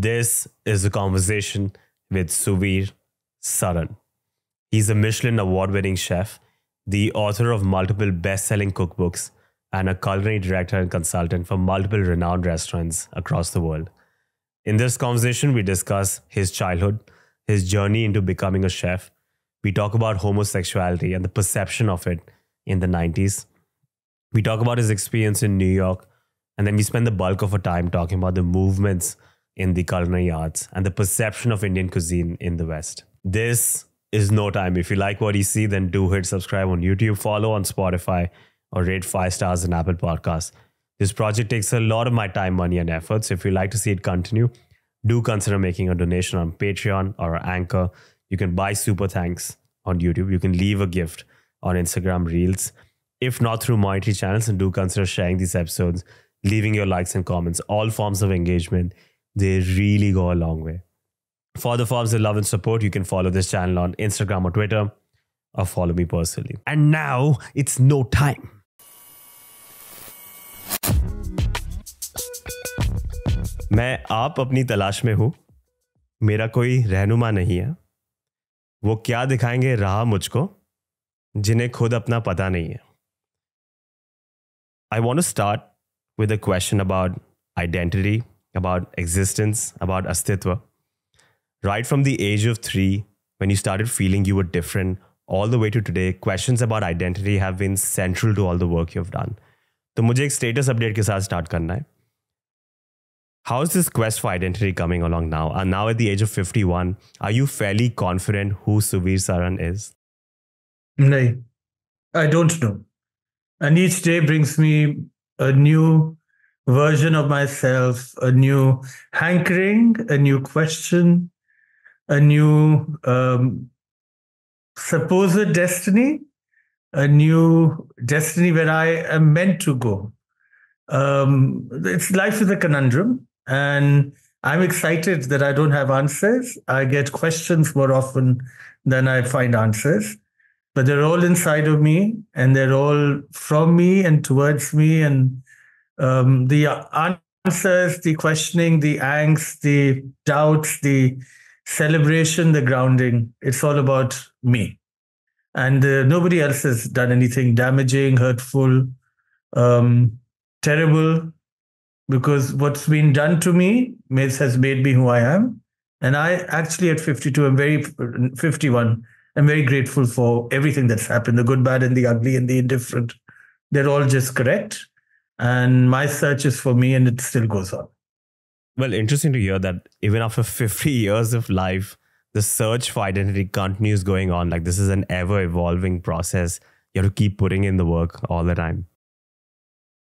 This is a conversation with Suvir Saran. He's a Michelin award-winning chef, the author of multiple best-selling cookbooks, and a culinary director and consultant for multiple renowned restaurants across the world. In this conversation, we discuss his childhood, his journey into becoming a chef. We talk about homosexuality and the perception of it in the 90s. We talk about his experience in New York, and then we spend the bulk of our time talking about the movements in the culinary arts and the perception of Indian cuisine in the West. This is no time. If you like what you see, then do hit subscribe on YouTube, follow on Spotify, or rate 5 stars on Apple Podcasts. This project takes a lot of my time, money, and effort. So if you'd like to see it continue, do consider making a donation on Patreon or Anchor. You can buy super thanks on YouTube. You can leave a gift on Instagram Reels. If not through monetary channels, and do consider sharing these episodes, leaving your likes and comments. All forms of engagement, they really go a long way. For the forms of love and support, you can follow this channel on Instagram or Twitter, or follow me personally. And now it's no time. मैं आप अपनी तलाश में हूं, मेरा कोई रहनुमा नहीं है, वो क्या दिखाएंगे राह मुझको जिन्हें खुद अपना पता नहीं है. I want to start with a question about identity, about existence, about astitva. Right from the age of 3, when you started feeling you were different, all the way to today, questions about identity have been central to all the work you've done. तो मुझे एक status update के साथ start करना है. How is this quest for identity coming along now? And now at the age of 51, are you fairly confident who Suvir Saran is? No, I don't know. And each day brings me a new version of myself, a new hankering, a new question, a new supposed destiny, a new destiny where I am meant to go. Life is a conundrum, and I'm excited that I don't have answers. I get questions more often than I find answers, but they're all inside of me, and they're all from me and towards me. And the answers, the questioning, the angst, the doubts, the celebration, the grounding, it's all about me. And nobody else has done anything damaging, hurtful, terrible, because what's been done to me has made me who I am. And I actually at 51, I'm very grateful for everything that's happened, the good, bad, and the ugly, and the indifferent. They're all just correct. And my search is for me, and it still goes on. Well, interesting to hear that even after 50 years of life, the search for identity continues going on. Like, this is an ever-evolving process. You have to keep putting in the work all the time.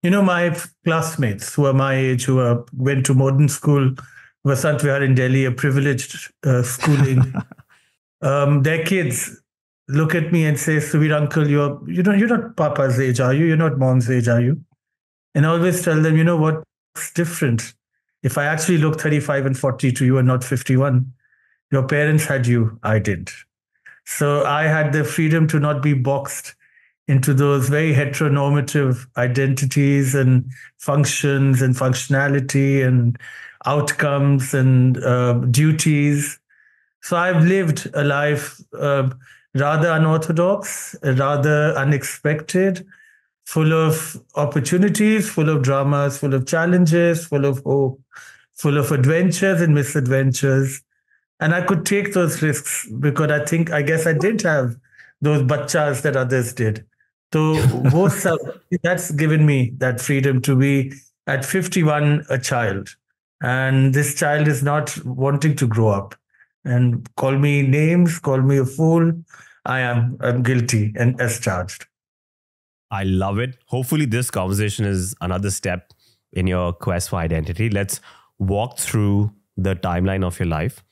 You know, my classmates who are my age, who went to modern school, Vasant Vihar in Delhi, a privileged schooling, their kids look at me and say, Suvir uncle, you're not Papa's age, are you? You're not Mom's age, are you? And I always tell them, you know what's different? If I actually look 35 and 42, you are not 51. Your parents had you, I did. So I had the freedom to not be boxed into those very heteronormative identities and functions and functionality and outcomes and duties. So I've lived a life rather unorthodox, rather unexpected, full of opportunities, full of dramas, full of challenges, full of hope, full of adventures and misadventures. And I could take those risks because I guess I did have those bachas that others did. So that's given me that freedom to be at 51 a child. And this child is not wanting to grow up and call me names, call me a fool. I'm guilty and as charged. I love it. Hopefully this conversation is another step in your quest for identity. Let's walk through the timeline of your life.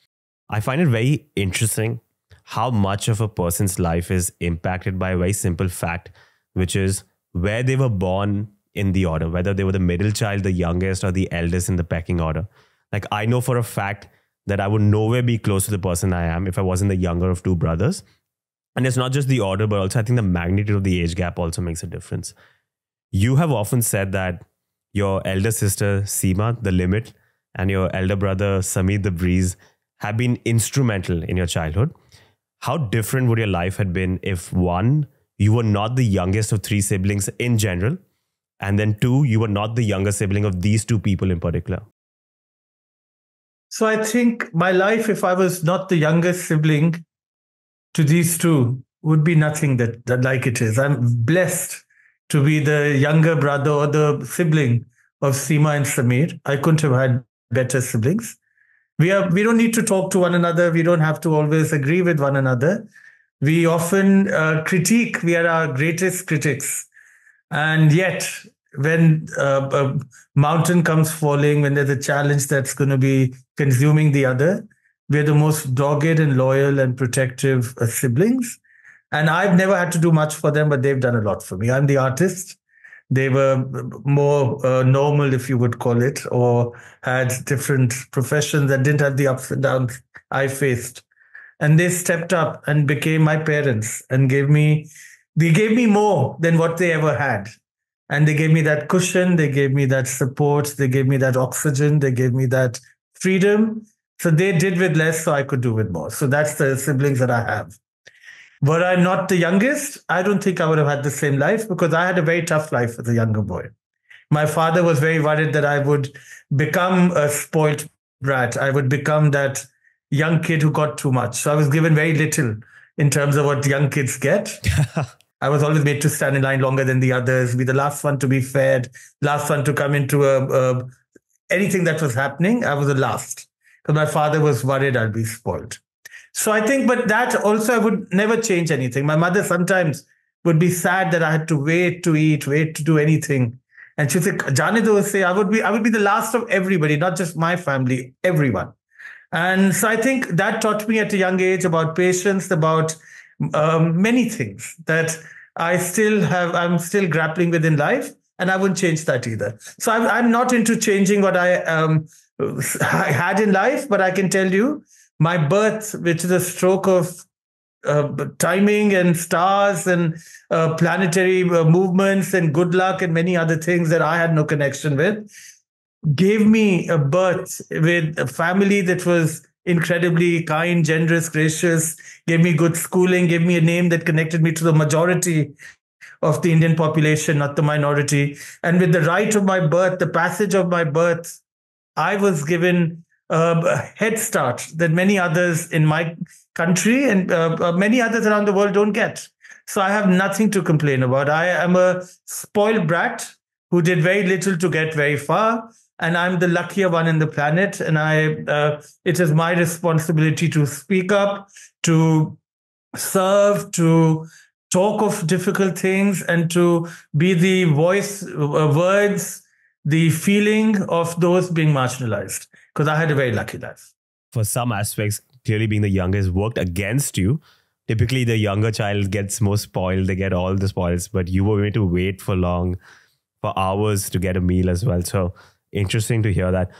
I find it very interesting how much of a person's life is impacted by a very simple fact, which is where they were born in the order, whether they were the middle child, the youngest, or the eldest in the pecking order. Like, I know for a fact that I would nowhere be close to the person I am if I wasn't the younger of 2 brothers. And it's not just the order, but also I think the magnitude of the age gap also makes a difference. You have often said that your elder sister, Seema, the limit, and your elder brother, Samir the Breeze, have been instrumental in your childhood. How different would your life have been if one, you were not the youngest of three siblings in general, and then two, you were not the younger sibling of these two people in particular? So I think my life, if I was not the youngest sibling to these two, would be nothing that like it is. I'm blessed to be the younger brother or the sibling of Seema and Samir. I couldn't have had better siblings. We don't need to talk to one another. We don't have to always agree with one another. We often critique. We are our greatest critics. And yet, when a mountain comes falling, when there's a challenge that's going to be consuming the other, we're the most dogged and loyal and protective siblings. And I've never had to do much for them, but they've done a lot for me. I'm the artist. They were more normal, if you would call it, or had different professions that didn't have the ups and downs I faced. And they stepped up and became my parents and they gave me more than what they ever had. And they gave me that cushion, they gave me that support, they gave me that oxygen, they gave me that freedom. So they did with less, so I could do with more. So that's the siblings that I have. Were I not the youngest, I don't think I would have had the same life, because I had a very tough life as a younger boy. My father was very worried that I would become a spoilt brat. I would become that young kid who got too much. So I was given very little in terms of what young kids get. I was always made to stand in line longer than the others, be the last one to be fed, last one to come into anything that was happening. I was the last, because my father was worried I'd be spoiled. So I think, but that also, I would never change anything. My mother sometimes would be sad that I had to wait to eat, wait to do anything. And she'd say, Jane do say, I would be the last of everybody, not just my family, everyone. And so I think that taught me at a young age about patience, about many things that I'm still grappling with in life, and I wouldn't change that either. So I'm not into changing what I had in life, but I can tell you, my birth, which is a stroke of timing and stars and planetary movements and good luck and many other things that I had no connection with, gave me a birth with a family that was incredibly kind, generous, gracious, gave me good schooling, gave me a name that connected me to the majority of the Indian population, not the minority. And with the right of my birth, the passage of my birth, I was given a head start that many others in my country and many others around the world don't get. So I have nothing to complain about. I am a spoiled brat who did very little to get very far. And I'm the luckier one in the planet. And it is my responsibility to speak up, to serve, to talk of difficult things, and to be the voice, words, the feeling of those being marginalized. Because I had a very lucky life. For some aspects, clearly being the youngest worked against you. Typically, the younger child gets more spoiled. They get all the spoils, but you were going to wait for hours to get a meal as well. So interesting to hear that.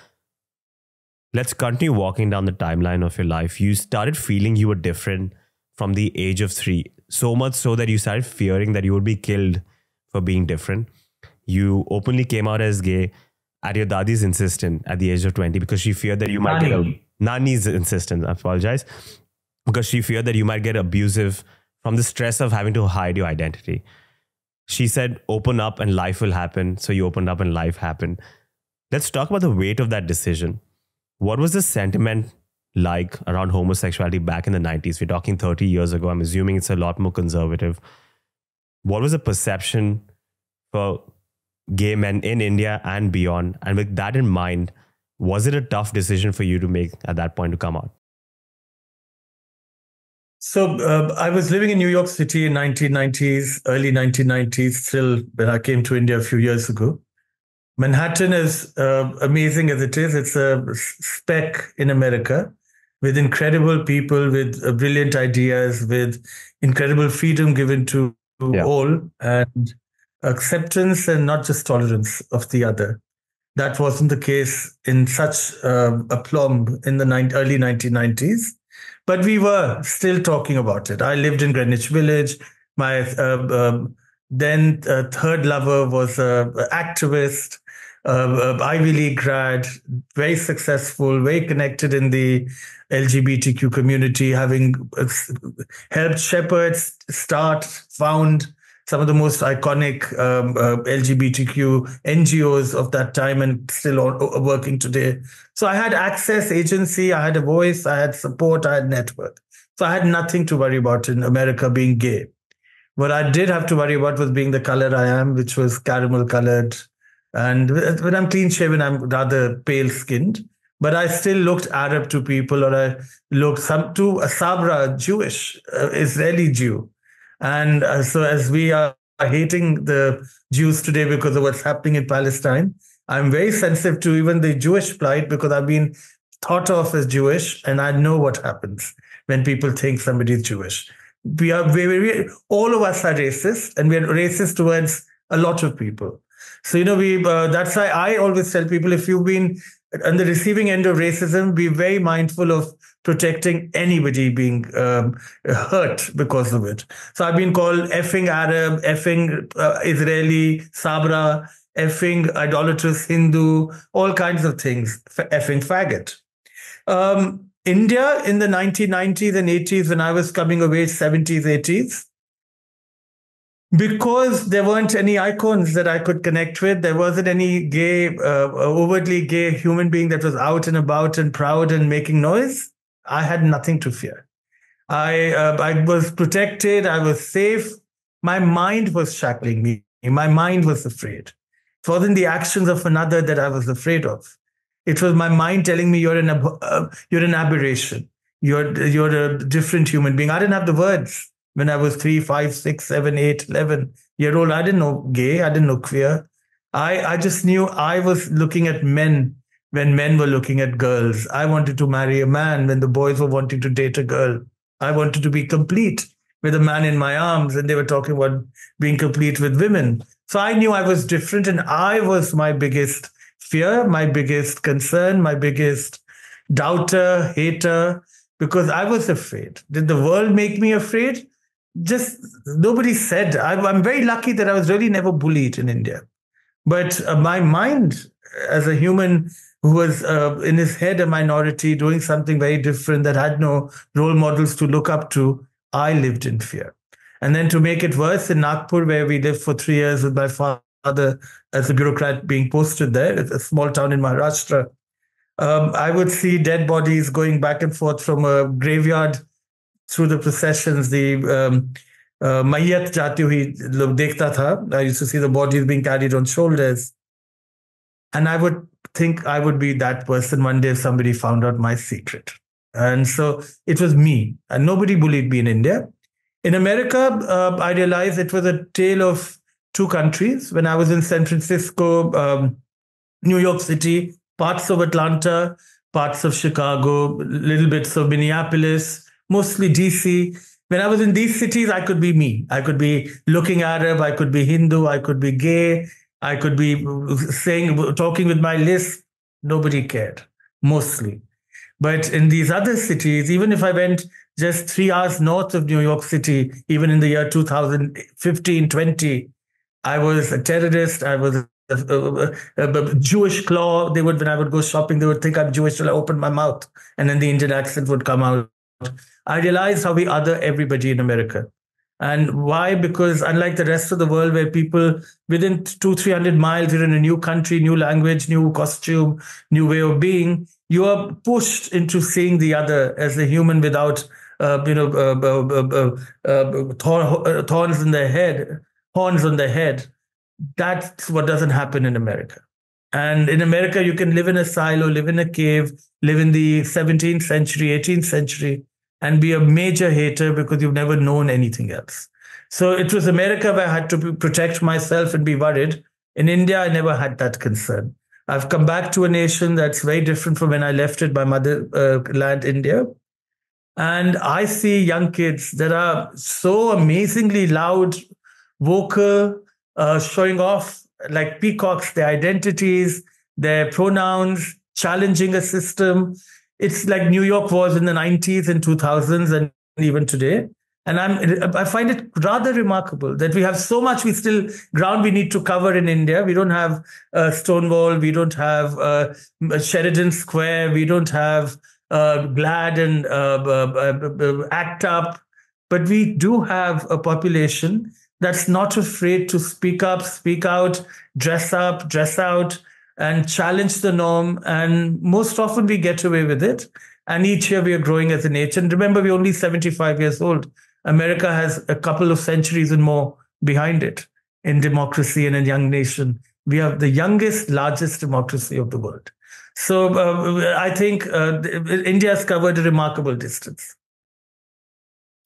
Let's continue walking down the timeline of your life. You started feeling you were different from the age of 3. So much so that you started fearing that you would be killed for being different. You openly came out as gay at your dadi's insistence at the age of 20, because she feared that you might get Nani's insistence, I apologize, because she feared that you might get abusive from the stress of having to hide your identity. She said, open up and life will happen. So you opened up and life happened. Let's talk about the weight of that decision. What was the sentiment like around homosexuality back in the 90s? We're talking 30 years ago. I'm assuming it's a lot more conservative. What was the perception for gay men in India and beyond? And with that in mind, was it a tough decision for you to make at that point to come out? So I was living in New York City in 1990s, early 1990s, till when I came to India a few years ago. Manhattan, is amazing as it is, it's a speck in America with incredible people, with brilliant ideas, with incredible freedom given to all, and acceptance and not just tolerance of the other. That wasn't the case in such aplomb in the early 1990s. But we were still talking about it. I lived in Greenwich Village. My then third lover was an activist. Ivy League grad, very successful, very connected in the LGBTQ community, having helped shepherd, start, found some of the most iconic LGBTQ NGOs of that time and still working today. So I had access, agency, I had a voice, I had support, I had network. So I had nothing to worry about in America being gay. What I did have to worry about was being the color I am, which was caramel colored. And when I'm clean shaven, I'm rather pale skinned, but I still looked Arab to people, or I looked to a Sabra, Jewish, Israeli Jew. And so as we are hating the Jews today because of what's happening in Palestine, I'm very sensitive to even the Jewish plight because I've been thought of as Jewish, and I know what happens when people think somebody's Jewish. All of us are racist, and we're racist towards a lot of people. So, that's why I always tell people, if you've been on the receiving end of racism, be very mindful of protecting anybody being hurt because of it. So I've been called effing Arab, effing Israeli, Sabra, effing idolatrous Hindu, all kinds of things, effing faggot. India in the 1990s and 80s, when I was coming of age, 70s, 80s, because there weren't any icons that I could connect with, there wasn't any gay, overtly gay human being that was out and about and proud and making noise, I had nothing to fear. I was protected. I was safe. My mind was shackling me. My mind was afraid. It wasn't the actions of another that I was afraid of. It was my mind telling me you're an aberration. You're a different human being. I didn't have the words. When I was 3, 5, 6, 7, 8, 11-year-old, I didn't know gay. I didn't know queer. I just knew I was looking at men when men were looking at girls. I wanted to marry a man when the boys were wanting to date a girl. I wanted to be complete with a man in my arms, and they were talking about being complete with women. So I knew I was different, and I was my biggest fear, my biggest concern, my biggest doubter, hater, because I was afraid. Did the world make me afraid? Just nobody said. I'm very lucky that I was really never bullied in India. But my mind, as a human who was in his head a minority, doing something very different, that had no role models to look up to, I lived in fear. And then to make it worse, in Nagpur, where we lived for 3 years with my father as a bureaucrat being posted there, it's a small town in Maharashtra, I would see dead bodies going back and forth from a graveyard through the processions. The Mayyat jati hui dekhta tha. I used to see the bodies being carried on shoulders. And I would think I would be that person one day if somebody found out my secret. And so it was me. And nobody bullied me in India. In America, I realized it was a tale of two countries. When I was in San Francisco, New York City, parts of Atlanta, parts of Chicago, little bits of Minneapolis, mostly DC. When I was in these cities, I could be me. I could be looking Arab, I could be Hindu, I could be gay, I could be talking with my lisp. Nobody cared, mostly. But in these other cities, even if I went just 3 hours north of New York City, even in the year 2015, 20, I was a terrorist. I was a Jewish claw. When I would go shopping, they would think I'm Jewish till I opened my mouth, and then the Indian accent would come out. I realized how we other everybody in America. And why? Because unlike the rest of the world, where people within 200-300 miles, you're in a new country, new language, new costume, new way of being, you are pushed into seeing the other as a human without, thorns in their head, horns on their head. That's what doesn't happen in America. And in America, you can live in a silo, live in a cave, live in the 17th century, 18th century, and be a major hater because you've never known anything else. So it was America where I had to protect myself and be worried. In India, I never had that concern. I've come back to a nation that's very different from when I left it, my motherland, India. And I see young kids that are so amazingly loud, vocal, showing off like peacocks, their identities, their pronouns, challenging a system. It's like New York was in the 90s and 2000s and even today. And I find it rather remarkable that we have so much ground we need to cover in India. We don't have Stonewall, we don't have Sheridan Square, we don't have GLAD and ACT UP, but we do have a population that's not afraid to speak up, speak out, dress up, dress out, and challenge the norm. And most often we get away with it. And each year we are growing as a nation. Remember, we're only 75 years old. America has a couple of centuries and more behind it in democracy and a young nation. We have the youngest, largest democracy of the world. So I think India has covered a remarkable distance.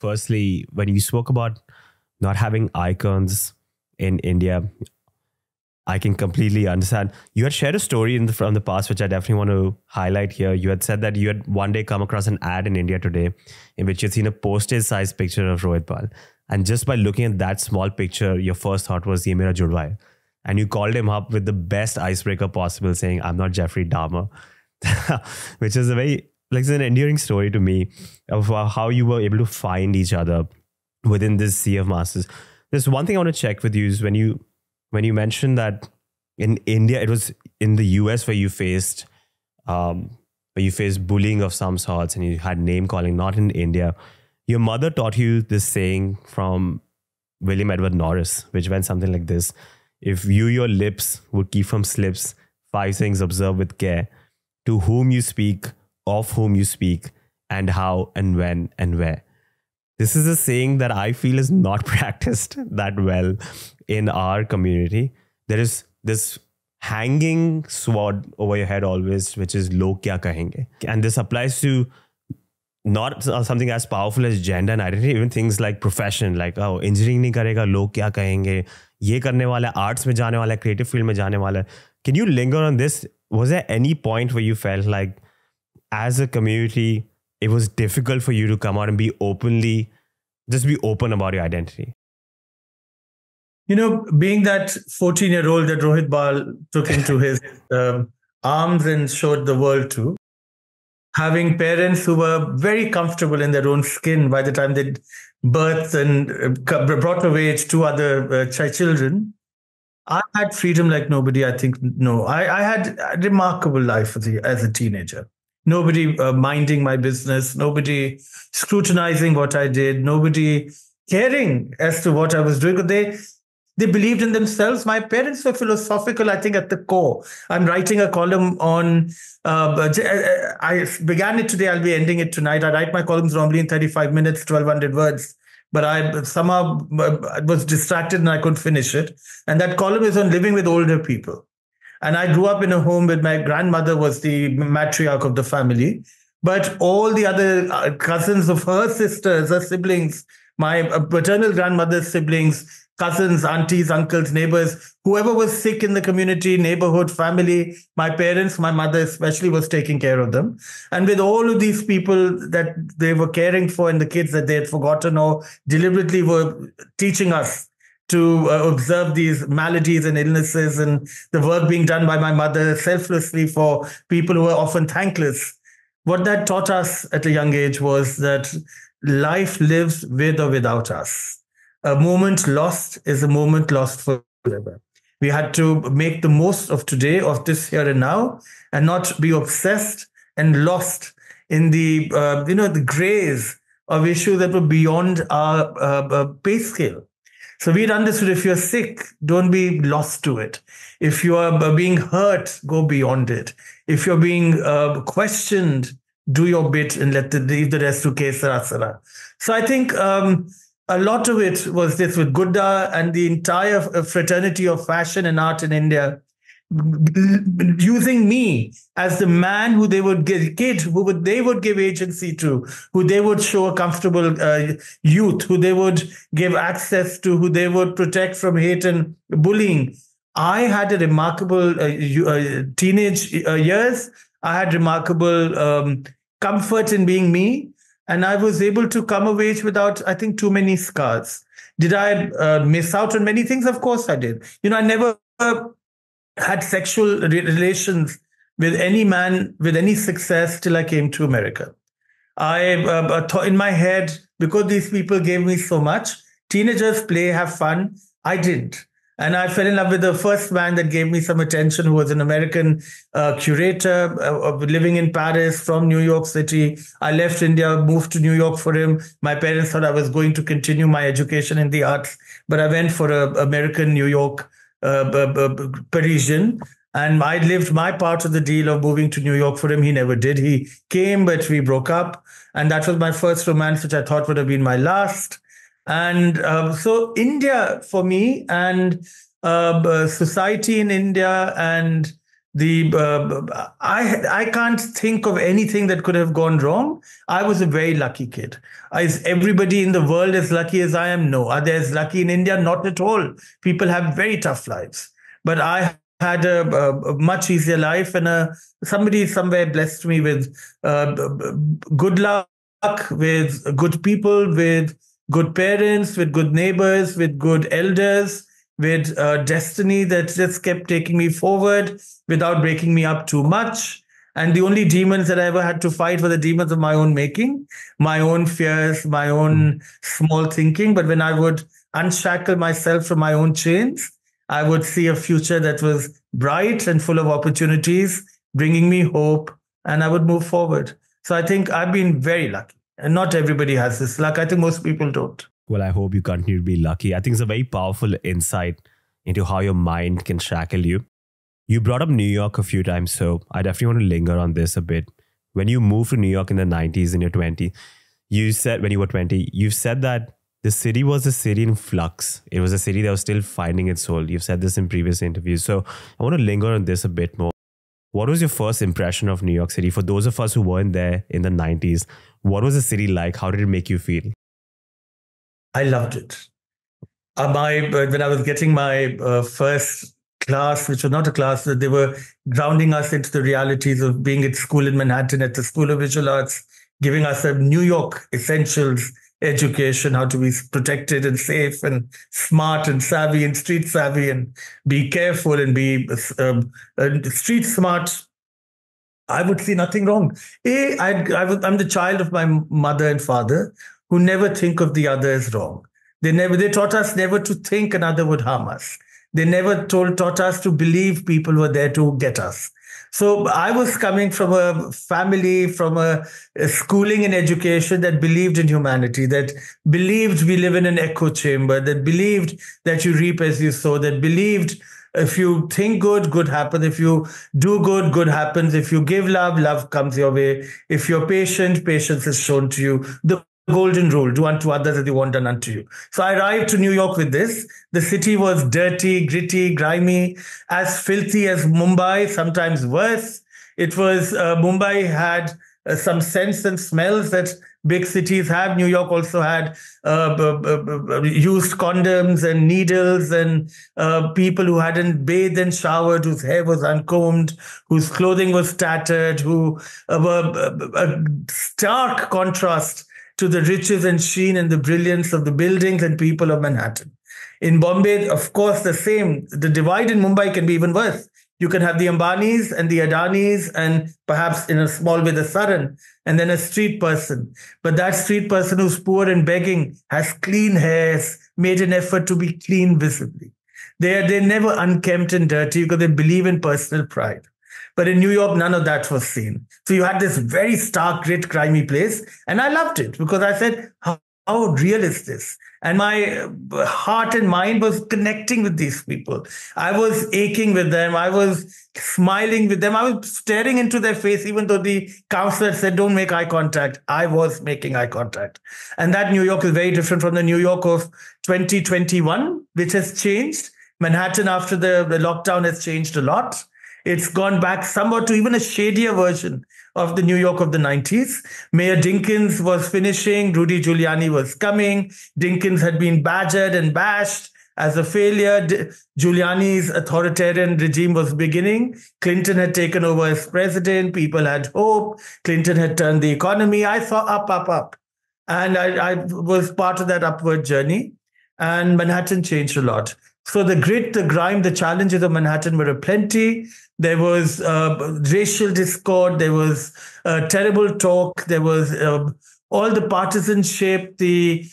Firstly, when you spoke about not having icons in India, I can completely understand. You had shared a story from the past, which I definitely want to highlight here. You had said that you had one day come across an ad in India today in which you'd seen a postage-sized picture of Rohit Pal. And just by looking at that small picture, your first thought was, "Ye mera judwa hai." And you called him up with the best icebreaker possible, saying, "I'm not Jeffrey Dahmer," which is it's an endearing story to me of how you were able to find each other within this sea of masses. There's one thing I want to check with you is when you mentioned that in India, it was in the US where you faced bullying of some sorts and you had name calling, not in India. Your mother taught you this saying from William Edward Norris, which went something like this: "If your lips would keep from slips, 5 things observe with care, to whom you speak, of whom you speak, and how and when and where." This is a saying that I feel is not practiced that well in our community. There is this hanging sword over your head always, which is "log kya kahenge." And this applies to not something as powerful as gender and identity, even things like profession, like, "Oh, engineering nahi karega, log kya kahenge, ye karne wala hai, arts mein jaane wala hai, creative field mein jaane wala hai." Can you linger on this? Was there any point where you felt like as a community, it was difficult for you to come out and be open about your identity? Being that 14-year-old that Rohit Bal took into his arms and showed the world to, having parents who were very comfortable in their own skin by the time they birthed and brought of age 2 other children, I had freedom like nobody, I think. No, I had a remarkable life as a teenager. Nobody minding my business, nobody scrutinizing what I did, nobody caring as to what I was doing. They believed in themselves. My parents were philosophical, I think, at the core. I'm writing a column on, I began it today, I'll be ending it tonight. I write my columns normally in 35 minutes, 1,200 words. But I somehow was distracted and I couldn't finish it. And that column is on living with older people. And I grew up in a home where my grandmother was the matriarch of the family. But all the other cousins of her sisters, her siblings, my paternal grandmother's siblings, cousins, aunties, uncles, neighbors, whoever was sick in the community, neighborhood, family, my parents, my mother especially, was taking care of them. And with all of these people that they were caring for and the kids that they had forgotten or deliberately were teaching us to observe these maladies and illnesses, and the work being done by my mother selflessly for people who are often thankless. What that taught us at a young age was that life lives with or without us. A moment lost is a moment lost forever. We had to make the most of today, of this here and now, and not be obsessed and lost in the the grays of issues that were beyond our pay scale. So we'd understood, if you're sick, don't be lost to it. If you are being hurt, go beyond it. If you're being questioned, do your bit and leave the rest to ke sara sara. So I think a lot of it was this with Gudda and the entire fraternity of fashion and art in India, using me as the man who they would they would give agency to, who they would show a comfortable youth, who they would give access to, who they would protect from hate and bullying. I had a remarkable teenage years. I had remarkable comfort in being me. And I was able to come of age without, I think, too many scars. Did I miss out on many things? Of course I did. I never had sexual relations with any man with any success till I came to America. I in my head, because these people gave me so much. Teenagers play, have fun. I didn't. And I fell in love with the first man that gave me some attention, who was an American curator living in Paris from New York City. I left India, moved to New York for him. My parents thought I was going to continue my education in the arts, but I went for an American New York Parisian. And I lived my part of the deal of moving to New York for him. He never did. He came, but we broke up. And that was my first romance, which I thought would have been my last. And so India for me, and society in India, and the I can't think of anything that could have gone wrong. I was a very lucky kid. Is everybody in the world as lucky as I am? No. Are they as lucky in India? Not at all. People have very tough lives. But I had a much easier life, and somebody somewhere blessed me with good luck, with good people, with good parents, with good neighbors, with good elders, with destiny that just kept taking me forward without breaking me up too much. And the only demons that I ever had to fight were the demons of my own making, my own fears, my own small thinking. But when I would unshackle myself from my own chains, I would see a future that was bright and full of opportunities, bringing me hope, and I would move forward. So I think I've been very lucky. And not everybody has this luck. I think most people don't. Well, I hope you continue to be lucky. I think it's a very powerful insight into how your mind can shackle you. You brought up New York a few times, so I definitely want to linger on this a bit. When you moved to New York in the 90s in your 20s, you said, when you were 20, you said that the city was a city in flux. It was a city that was still finding its soul. You've said this in previous interviews. So I want to linger on this a bit more. What was your first impression of New York City? For those of us who weren't there in the 90s, what was the city like? How did it make you feel? I loved it. When I was getting my first class, which was not a class, that they were grounding us into the realities of being at school in Manhattan at the School of Visual Arts, giving us a New York essentials education, how to be protected and safe and smart and savvy and street savvy and be careful and be street smart. I would see nothing wrong. I'm the child of my mother and father who never think of the other as wrong. They taught us never to think another would harm us. They never taught us to believe people were there to get us. So I was coming from a family, from a schooling and education that believed in humanity, that believed we live in an echo chamber, that believed that you reap as you sow, that believed if you think good, good happens. If you do good, good happens. If you give love, love comes your way. If you're patient, patience is shown to you. The golden rule, do unto others as you want done unto you. So I arrived to New York with this. The city was dirty, gritty, grimy, as filthy as Mumbai, sometimes worse. It was, Mumbai had some scents and smells that big cities have. New York also had used condoms and needles and people who hadn't bathed and showered, whose hair was uncombed, whose clothing was tattered, who were a stark contrast to the riches and sheen and the brilliance of the buildings and people of Manhattan. In Bombay, of course, the same. The divide in Mumbai can be even worse. You can have the Ambanis and the Adanis and perhaps in a small way the Saran, and then a street person. But that street person who's poor and begging has clean hairs, made an effort to be clean visibly. They're never unkempt and dirty because they believe in personal pride. But in New York, none of that was seen. So you had this very stark, grit, grimy place. And I loved it because I said, how real is this? And my heart and mind was connecting with these people. I was aching with them. I was smiling with them. I was staring into their face, even though the counselor said, don't make eye contact. I was making eye contact. And that New York is very different from the New York of 2021, which has changed. Manhattan after the lockdown has changed a lot. It's gone back somewhat to even a shadier version of the New York of the 90s. Mayor Dinkins was finishing. Rudy Giuliani was coming. Dinkins had been badgered and bashed as a failure. Giuliani's authoritarian regime was beginning. Clinton had taken over as president. People had hope. Clinton had turned the economy. I saw up. And I was part of that upward journey. And Manhattan changed a lot. So the grit, the grime, the challenges of Manhattan were aplenty. There was racial discord. There was terrible talk. There was all the partisanship, we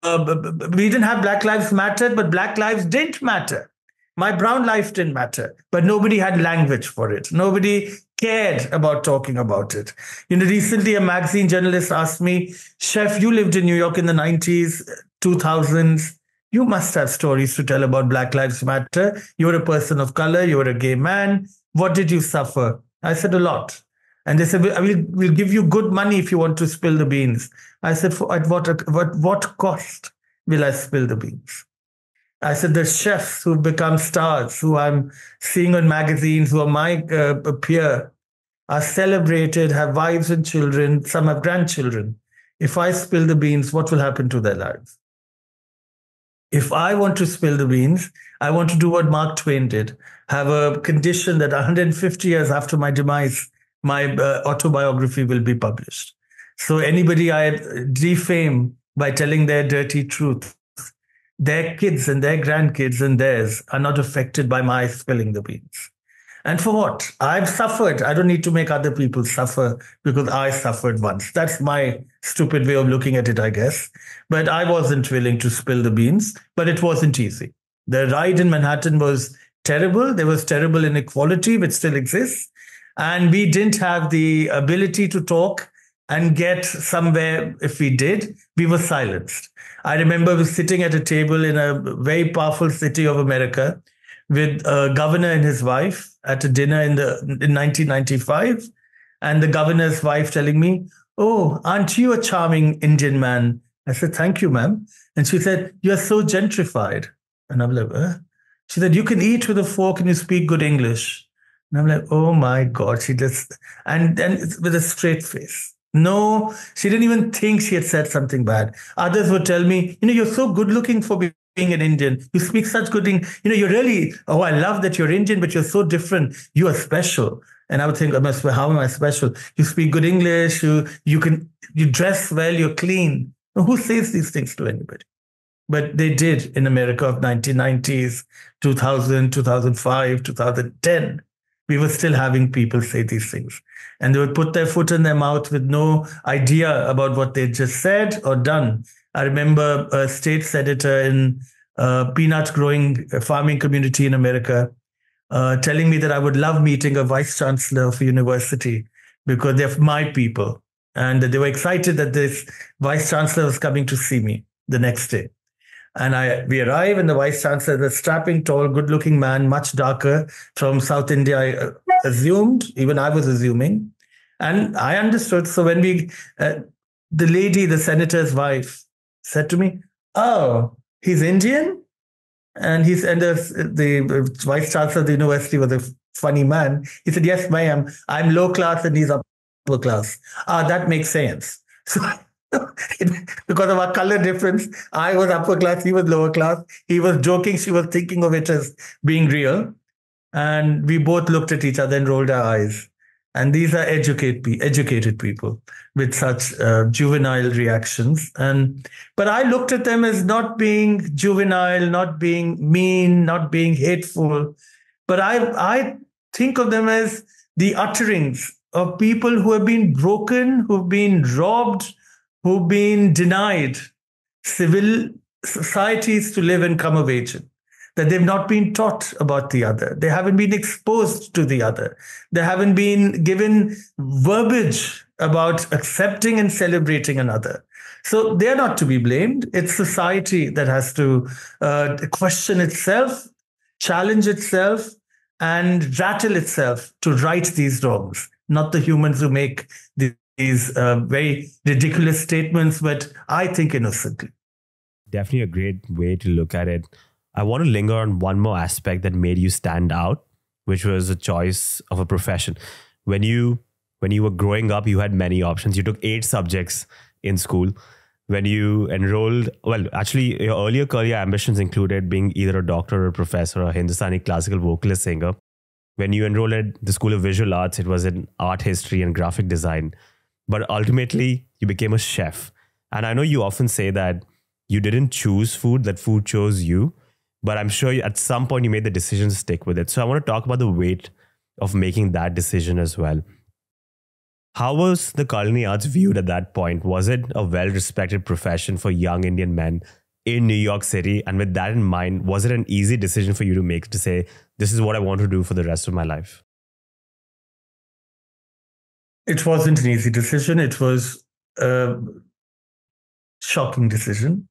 didn't have Black Lives Matter, but Black lives didn't matter. My brown life didn't matter, but nobody had language for it. Nobody cared about talking about it. Recently a magazine journalist asked me, Chef, you lived in New York in the 90s, 2000s. You must have stories to tell about Black Lives Matter. You're a person of color. You're a gay man. What did you suffer? I said, a lot. And they said, we'll give you good money if you want to spill the beans. I said, at what cost will I spill the beans? I said, the chefs who've become stars, who I'm seeing on magazines, who are my peer, are celebrated, have wives and children, some have grandchildren. If I spill the beans, what will happen to their lives? If I want to spill the beans, I want to do what Mark Twain did, have a condition that 150 years after my demise, my autobiography will be published. So anybody I defame by telling their dirty truth, their kids and their grandkids and theirs are not affected by my spilling the beans. And for what? I've suffered. I don't need to make other people suffer because I suffered once. That's my stupid way of looking at it, I guess. But I wasn't willing to spill the beans, but it wasn't easy. The ride in Manhattan was terrible. There was terrible inequality, which still exists. And we didn't have the ability to talk and get somewhere. If we did, we were silenced. I remember sitting at a table in a very powerful city of America with a governor and his wife at a dinner in 1995. And the governor's wife telling me, "Oh, aren't you a charming Indian man?" I said, "Thank you, ma'am." And she said, "You're so gentrified." And I'm like, "Huh?" She said, "You can eat with a fork and you speak good English." And I'm like, oh my God, she just, and then with a straight face. No, she didn't even think she had said something bad. Others would tell me, you're so good looking for being an Indian. You speak such good English. You're really, oh, I love that you're Indian, but you're so different. You are special. And I would think, how am I special? You speak good English. You dress well. You're clean. Now, who says these things to anybody? But they did in America of 1990s, 2000, 2005, 2010. We were still having people say these things. And they would put their foot in their mouth with no idea about what they just said or done. I remember a state senator in peanut growing farming community in America telling me that I would love meeting a vice chancellor of a university because they're my people. And they were excited that this vice chancellor was coming to see me the next day. And we arrive, and the vice chancellor, the strapping, tall, good-looking man, much darker from South India, I assumed, even I was assuming. And I understood. So when the lady, the senator's wife, said to me, "Oh, he's Indian?" And the vice chancellor of the university was a funny man. He said, "Yes, ma'am, I'm low class and he's upper class." That makes sense. So because of our color difference, I was upper class, he was lower class. He was joking, she was thinking of it as being real. And we both looked at each other and rolled our eyes. And these are educated people with such juvenile reactions. But I looked at them as not being juvenile, not being mean, not being hateful. But I think of them as the utterings of people who have been broken, who've been robbed, who've been denied civil societies to live and come of age in, that they've not been taught about the other. They haven't been exposed to the other. They haven't been given verbiage about accepting and celebrating another. So they're not to be blamed. It's society that has to question itself, challenge itself, and rattle itself to right these wrongs, not the humans who make these very ridiculous statements, but I think innocently. Definitely a great way to look at it. I want to linger on one more aspect that made you stand out, which was a choice of a profession. When you were growing up, you had many options. You took 8 subjects in school. When you enrolled, well, actually, your earlier career ambitions included being either a doctor or a professor or a Hindustani classical vocalist singer. When you enrolled at the School of Visual Arts, it was in art history and graphic design. But ultimately, you became a chef. And I know you often say that you didn't choose food, that food chose you. But I'm sure at some point you made the decision to stick with it. So I want to talk about the weight of making that decision as well. How was the culinary arts viewed at that point? Was it a well-respected profession for young Indian men in New York City? And with that in mind, was it an easy decision for you to make, to say, this is what I want to do for the rest of my life? It wasn't an easy decision. It was a shocking decision.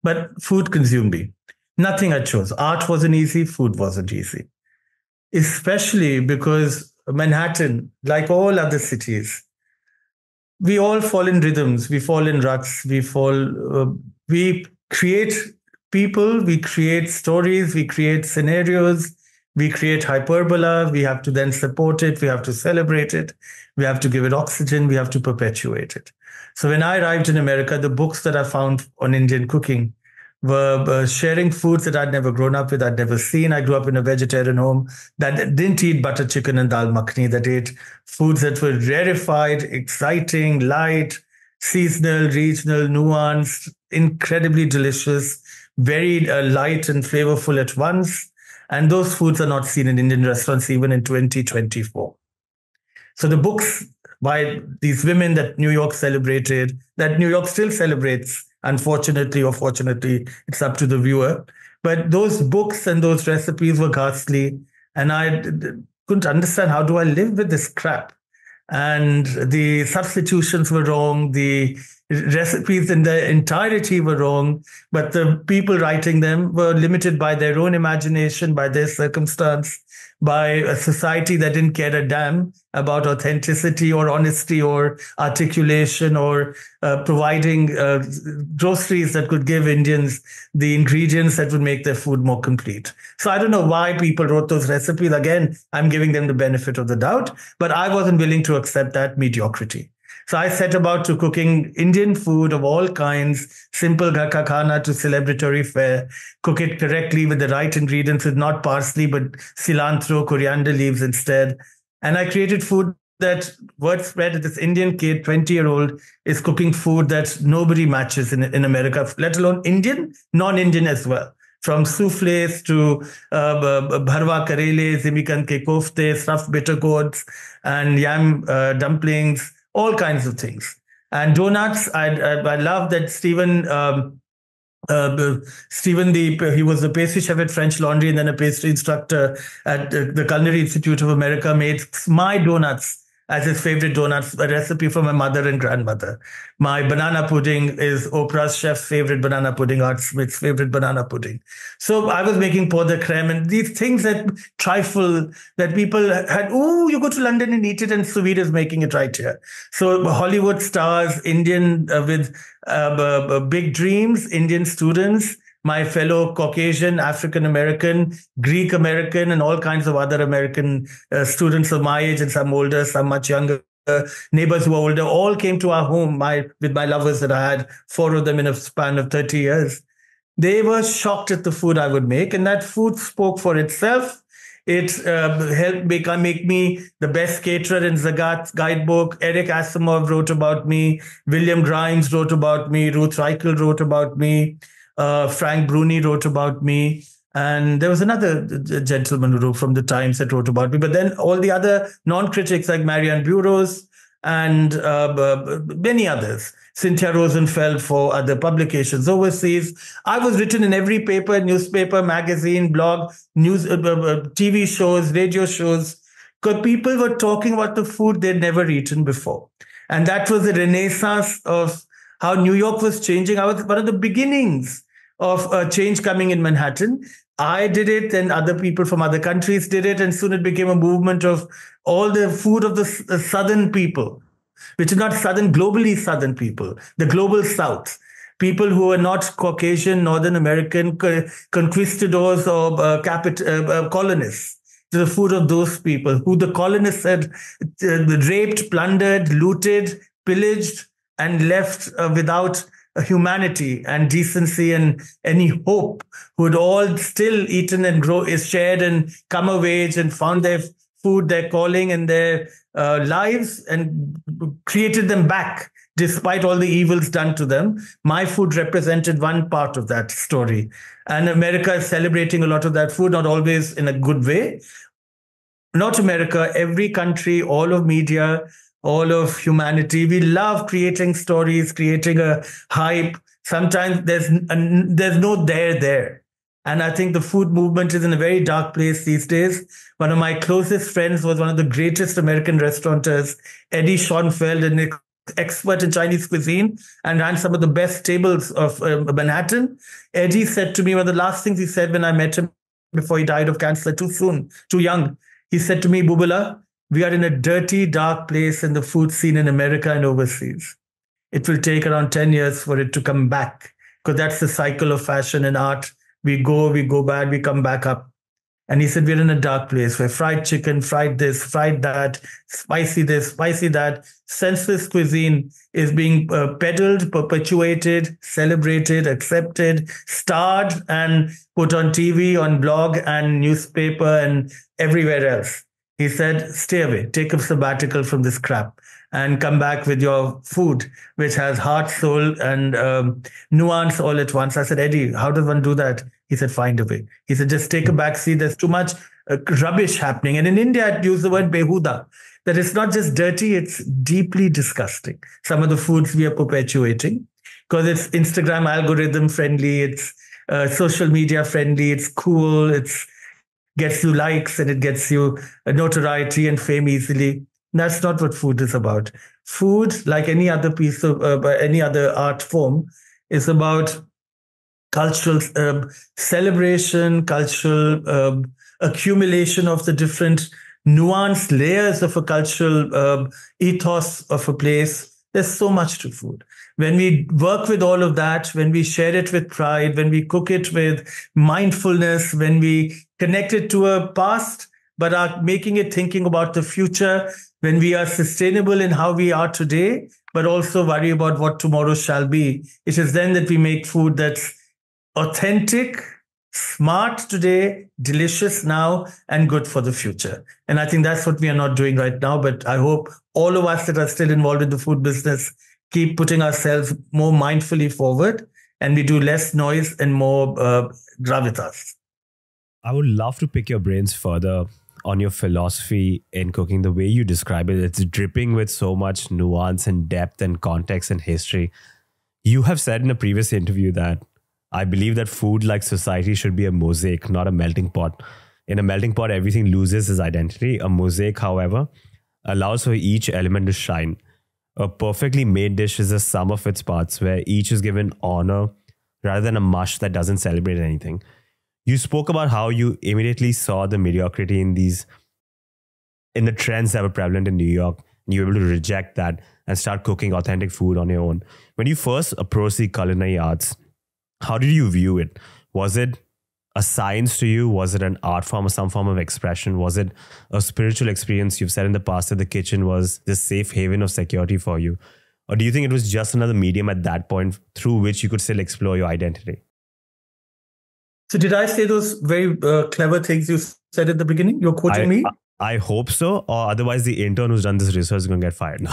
But food consumed me. Nothing I chose. Art wasn't easy. Food wasn't easy. Especially because Manhattan, like all other cities, we all fall in rhythms, we fall in ruts, we create people, we create stories, we create scenarios, we create hyperbola, we have to then support it, we have to celebrate it, we have to give it oxygen, we have to perpetuate it. So when I arrived in America, the books that I found on Indian cooking were sharing foods that I'd never grown up with, I'd never seen. I grew up in a vegetarian home that didn't eat butter chicken and dal makhani, that ate foods that were rarefied, exciting, light, seasonal, regional, nuanced, incredibly delicious, very light and flavorful at once. And those foods are not seen in Indian restaurants even in 2024. So the books by these women that New York celebrated, that New York still celebrates, unfortunately or fortunately, it's up to the viewer. But those books and those recipes were ghastly. And I couldn't understand, how do I live with this crap? And the substitutions were wrong. The recipes in their entirety were wrong. But the people writing them were limited by their own imagination, by their circumstance, by a society that didn't care a damn about authenticity or honesty or articulation or providing groceries that could give Indians the ingredients that would make their food more complete. So I don't know why people wrote those recipes. Again, I'm giving them the benefit of the doubt, but I wasn't willing to accept that mediocrity. So I set about to cooking Indian food of all kinds, simple ghar ka khana to celebratory fare, cook it correctly with the right ingredients, with not parsley, but cilantro, coriander leaves instead. And I created food that, word spread that this Indian kid, 20-year-old, is cooking food that nobody matches in America, let alone Indian, non-Indian as well. From souffles to bharwa karele, zimikan ke kofte, stuffed bitter gourds, and yam dumplings, all kinds of things. And donuts, I love that Stephen, he was the pastry chef at French Laundry and then a pastry instructor at the Culinary Institute of America, made my donuts as his favorite donuts, a recipe from my mother and grandmother. My banana pudding is Oprah's chef's favorite banana pudding, Art Smith's favorite banana pudding. So I was making pot de creme and these things that trifle that people had, oh, you go to London and eat it, and Suvir is making it right here. So Hollywood stars, Indian with big dreams, Indian students, my fellow Caucasian, African American, Greek American, and all kinds of other American students of my age and some older, some much younger, neighbors who are older, all came to our home with my lovers that I had, 4 of them in a span of 30 years. They were shocked at the food I would make, and that food spoke for itself. It helped make me the best caterer in Zagat's guidebook. Eric Asimov wrote about me. William Grimes wrote about me. Ruth Reichel wrote about me. Frank Bruni wrote about me. And there was another gentleman who wrote from the Times that wrote about me. But then all the other non-critics like Marianne Burroughs and many others, Cynthia Rosenfeld for other publications overseas. I was written in every paper, newspaper, magazine, blog, news, TV shows, radio shows, because people were talking about the food they'd never eaten before. And that was the renaissance of how New York was changing. I was one of the beginnings of a change coming in Manhattan. I did it, and other people from other countries did it, and soon it became a movement of all the food of the Southern people, which is not Southern, globally Southern people, the global South, people who are not Caucasian, Northern American, conquistadors or colonists. The food of those people who the colonists had raped, plundered, looted, pillaged, and left without humanity and decency and any hope, who had all still eaten and shared and come of age and found their food, their calling, and their lives, and created them back despite all the evils done to them. My food represented one part of that story. And America is celebrating a lot of that food, not always in a good way. Not America, every country, all of media, all of humanity. We love creating stories, creating a hype. Sometimes there's no there. And I think the food movement is in a very dark place these days. One of my closest friends was one of the greatest American restaurateurs, Eddie Schonfeld, an expert in Chinese cuisine and ran some of the best tables of Manhattan. Eddie said to me, one of the last things he said when I met him before he died of cancer too soon, too young, he said to me, Bubala, we are in a dirty, dark place in the food scene in America and overseas. It will take around 10 years for it to come back, because that's the cycle of fashion and art. We go bad, we come back up. And he said, we're in a dark place where fried chicken, fried this, fried that, spicy this, spicy that, senseless cuisine is being peddled, perpetuated, celebrated, accepted, starred, and put on TV, on blog and newspaper and everywhere else. He said, stay away, take a sabbatical from this crap and come back with your food, which has heart, soul, and nuance all at once. I said, Eddie, how does one do that? He said, find a way. He said, just take a back seat. There's too much rubbish happening. And in India, I'd use the word behuda, that it's not just dirty, it's deeply disgusting. Some of the foods we are perpetuating, because it's Instagram algorithm friendly, it's social media friendly, it's cool, it's gets you likes and it gets you notoriety and fame easily. That's not what food is about. Food, like any other piece of any other art form, is about cultural celebration, cultural accumulation of the different nuanced layers of a cultural ethos of a place. There's so much to food. When we work with all of that, when we share it with pride, when we cook it with mindfulness, when we connect it to a past, but are making it thinking about the future, when we are sustainable in how we are today, but also worry about what tomorrow shall be, it is then that we make food that's authentic, smart today, delicious now, and good for the future. And I think that's what we are not doing right now. But I hope all of us that are still involved in the food business keep putting ourselves more mindfully forward, and we do less noise and more gravitas. I would love to pick your brains further on your philosophy in cooking. The way you describe it, it's dripping with so much nuance and depth and context and history. You have said in a previous interview that I believe that food, like society, should be a mosaic, not a melting pot. In a melting pot, everything loses its identity. A mosaic, however, allows for each element to shine. A perfectly made dish is the sum of its parts, where each is given honor rather than a mush that doesn't celebrate anything. You spoke about how you immediately saw the mediocrity in the trends that were prevalent in New York, and you were able to reject that and start cooking authentic food on your own. When you first approached the culinary arts, how did you view it? Was it a science to you? Was it an art form or some form of expression? Was it a spiritual experience? You've said in the past that the kitchen was this safe haven of security for you. Or do you think it was just another medium at that point through which you could still explore your identity? So did I say those very clever things you said at the beginning? You're quoting me? I hope so. Or otherwise the intern who's done this research is going to get fired.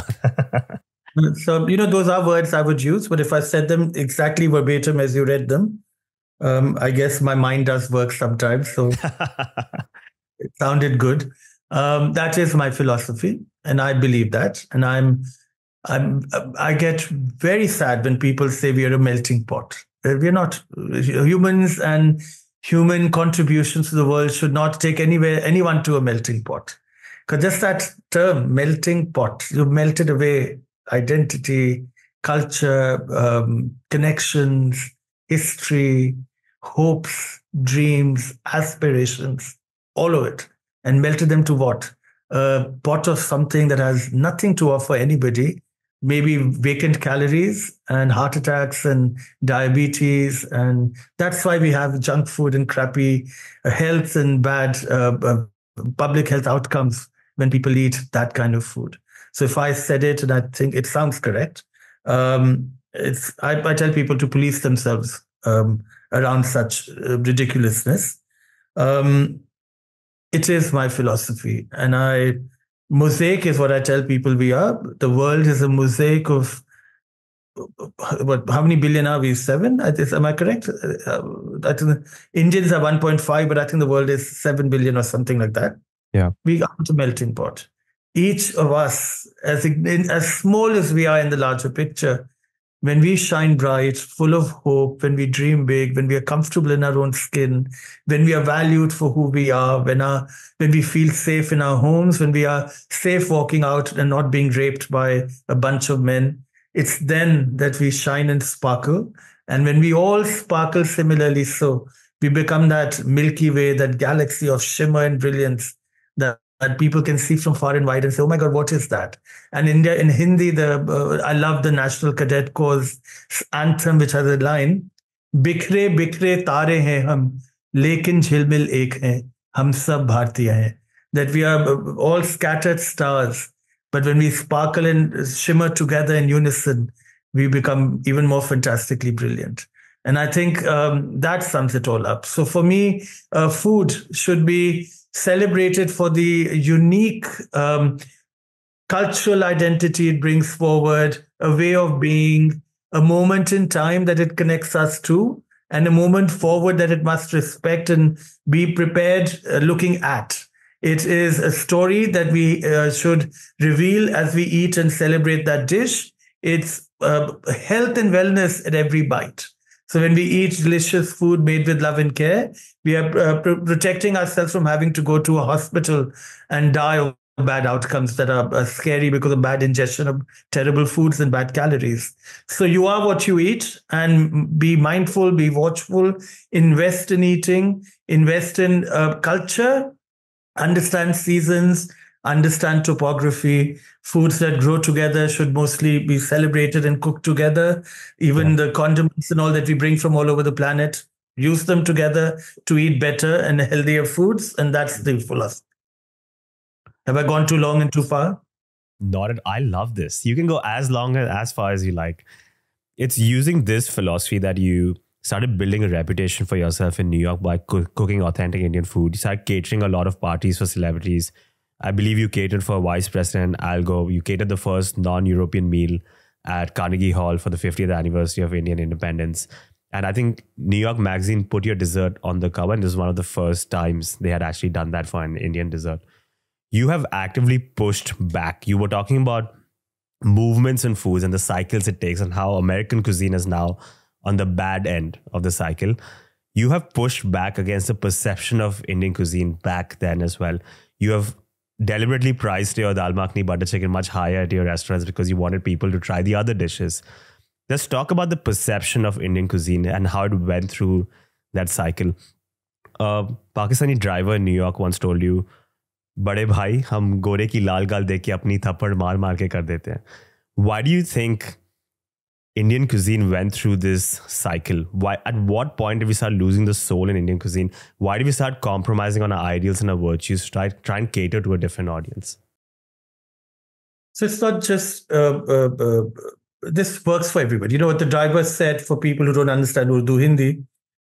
So, those are words I would use, but if I said them exactly verbatim as you read them, I guess my mind does work sometimes. So it sounded good. That is my philosophy, and I believe that. And I get very sad when people say we are a melting pot. We're not. Humans and human contributions to the world should not take anyone to a melting pot. Because just that term, melting pot, you've melted away identity, culture, connections, history, hopes, dreams, aspirations, all of it, and melted them to what? A pot of something that has nothing to offer anybody, maybe vacant calories and heart attacks and diabetes. And that's why we have junk food and crappy health and bad public health outcomes when people eat that kind of food. So if I said it and I think it sounds correct, I tell people to police themselves around such ridiculousness. It is my philosophy. And mosaic is what I tell people we are. The world is a mosaic of, how many billion are we? 7? Am I correct? I think Indians are 1.5, but I think the world is 7 billion or something like that. Yeah. We are the melting pot. each of us, as small as we are in the larger picture, when we shine bright, full of hope, when we dream big, when we are comfortable in our own skin, when we are valued for who we are, when we feel safe in our homes, when we are safe walking out and not being raped by a bunch of men, it's then that we shine and sparkle. And when we all sparkle similarly, so we become that Milky Way, that galaxy of shimmer and brilliance that people can see from far and wide and say, oh my God, what is that? And in Hindi, I love the National Cadet Corps anthem, which has a line, बिखरे बिखरे तारे हैं हम, लेकिन झिलमिल एक हैं, हम सब भारतीय हैं. That we are all scattered stars, but when we sparkle and shimmer together in unison, we become even more fantastically brilliant. And I think that sums it all up. So for me, food should be celebrated for the unique cultural identity it brings forward, a way of being, a moment in time that it connects us to, and a moment forward that it must respect and be prepared looking at. It is a story that we should reveal as we eat and celebrate that dish. It's health and wellness at every bite. So when we eat delicious food made with love and care, we are protecting ourselves from having to go to a hospital and die of bad outcomes that are scary because of bad ingestion of terrible foods and bad calories. So you are what you eat, and be mindful, be watchful, invest in eating, invest in culture, understand seasons, understand topography. Foods that grow together should mostly be celebrated and cooked together. Even the condiments and all that we bring from all over the planet, use them together to eat better and healthier foods. And that's the philosophy. Have I gone too long and too far? Not at. I love this. You can go as long and as far as you like. It's using this philosophy that you started building a reputation for yourself in New York by cooking authentic Indian food. You started catering a lot of parties for celebrities. I believe you catered for Vice President Al Gore. You catered the first non-European meal at Carnegie Hall for the 50th anniversary of Indian independence. And I think New York Magazine put your dessert on the cover, and this is one of the first times they had actually done that for an Indian dessert. You have actively pushed back. You were talking about movements in foods and the cycles it takes and how American cuisine is now on the bad end of the cycle. You have pushed back against the perception of Indian cuisine back then as well. You have deliberately priced your dal makhani butter chicken much higher at your restaurants because you wanted people to try the other dishes. Let's talk about the perception of Indian cuisine and how it went through that cycle. A Pakistani driver in New York once told you, बड़े भाई हम गोरे की लाल गाल देख के अपनी थप्पड़ मार मार के कर देते हैं. Why do you think Indian cuisine went through this cycle? Why? At what point did we start losing the soul in Indian cuisine? Why did we start compromising on our ideals and our virtues to try and cater to a different audience? So it's not just this works for everybody. You know what the driver said, for people who don't understand Urdu, Hindi,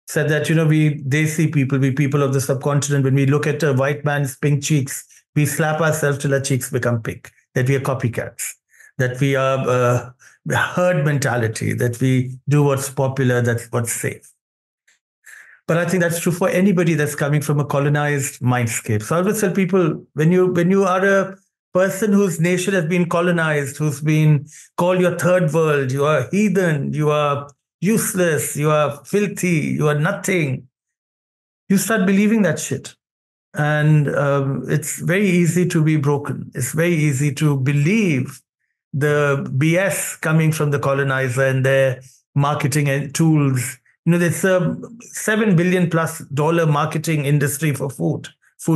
said that, we Desi people, we people of the subcontinent, when we look at a white man's pink cheeks, we slap ourselves till our cheeks become pink, that we are copycats, that we are herd mentality, that we do what's popular, that's what's safe. But I think that's true for anybody that's coming from a colonized mindscape. So I always tell people, when you are a person whose nation has been colonized, who's been called your third world, you are heathen, you are useless, you are filthy, you are nothing, you start believing that shit. And it's very easy to be broken. It's very easy to believe the BS coming from the colonizer and their marketing and tools. There's a $7 billion plus marketing industry for food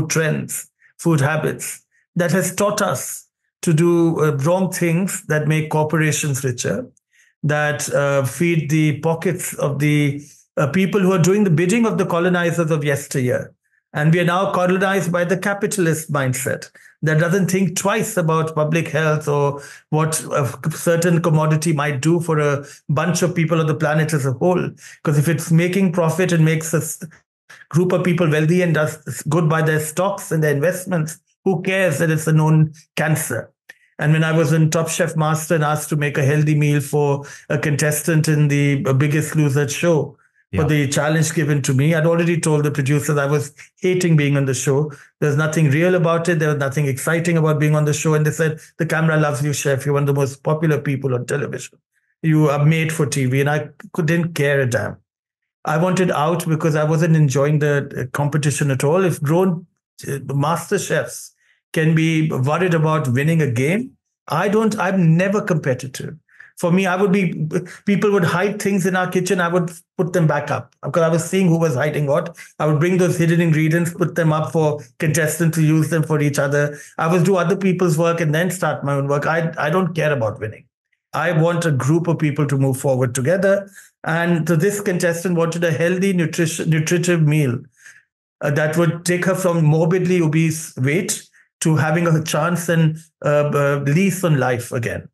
trends, food habits that has taught us to do wrong things that make corporations richer, that feed the pockets of the people who are doing the bidding of the colonizers of yesteryear. And we are now colonized by the capitalist mindset that doesn't think twice about public health or what a certain commodity might do for a bunch of people on the planet as a whole. Because if it's making profit and makes a group of people wealthy and does good by their stocks and their investments, who cares that it's a known cancer? And when I was in Top Chef Master and asked to make a healthy meal for a contestant in the Biggest Loser show, for Yeah. the challenge given to me. I'd already told the producers I was hating being on the show. There's nothing real about it. There was nothing exciting about being on the show. And they said, the camera loves you, chef. You're one of the most popular people on television. You are made for TV. And I didn't care a damn. I wanted out because I wasn't enjoying the competition at all. If grown master chefs can be worried about winning a game, I'm never competitive. For me, people would hide things in our kitchen. I would put them back up because I was seeing who was hiding what. I would bring those hidden ingredients, put them up for contestants to use them for each other. I would do other people's work and then start my own work. I don't care about winning. I want a group of people to move forward together. And so this contestant wanted a healthy, nutritive meal that would take her from morbidly obese weight to having a chance and lease on life again.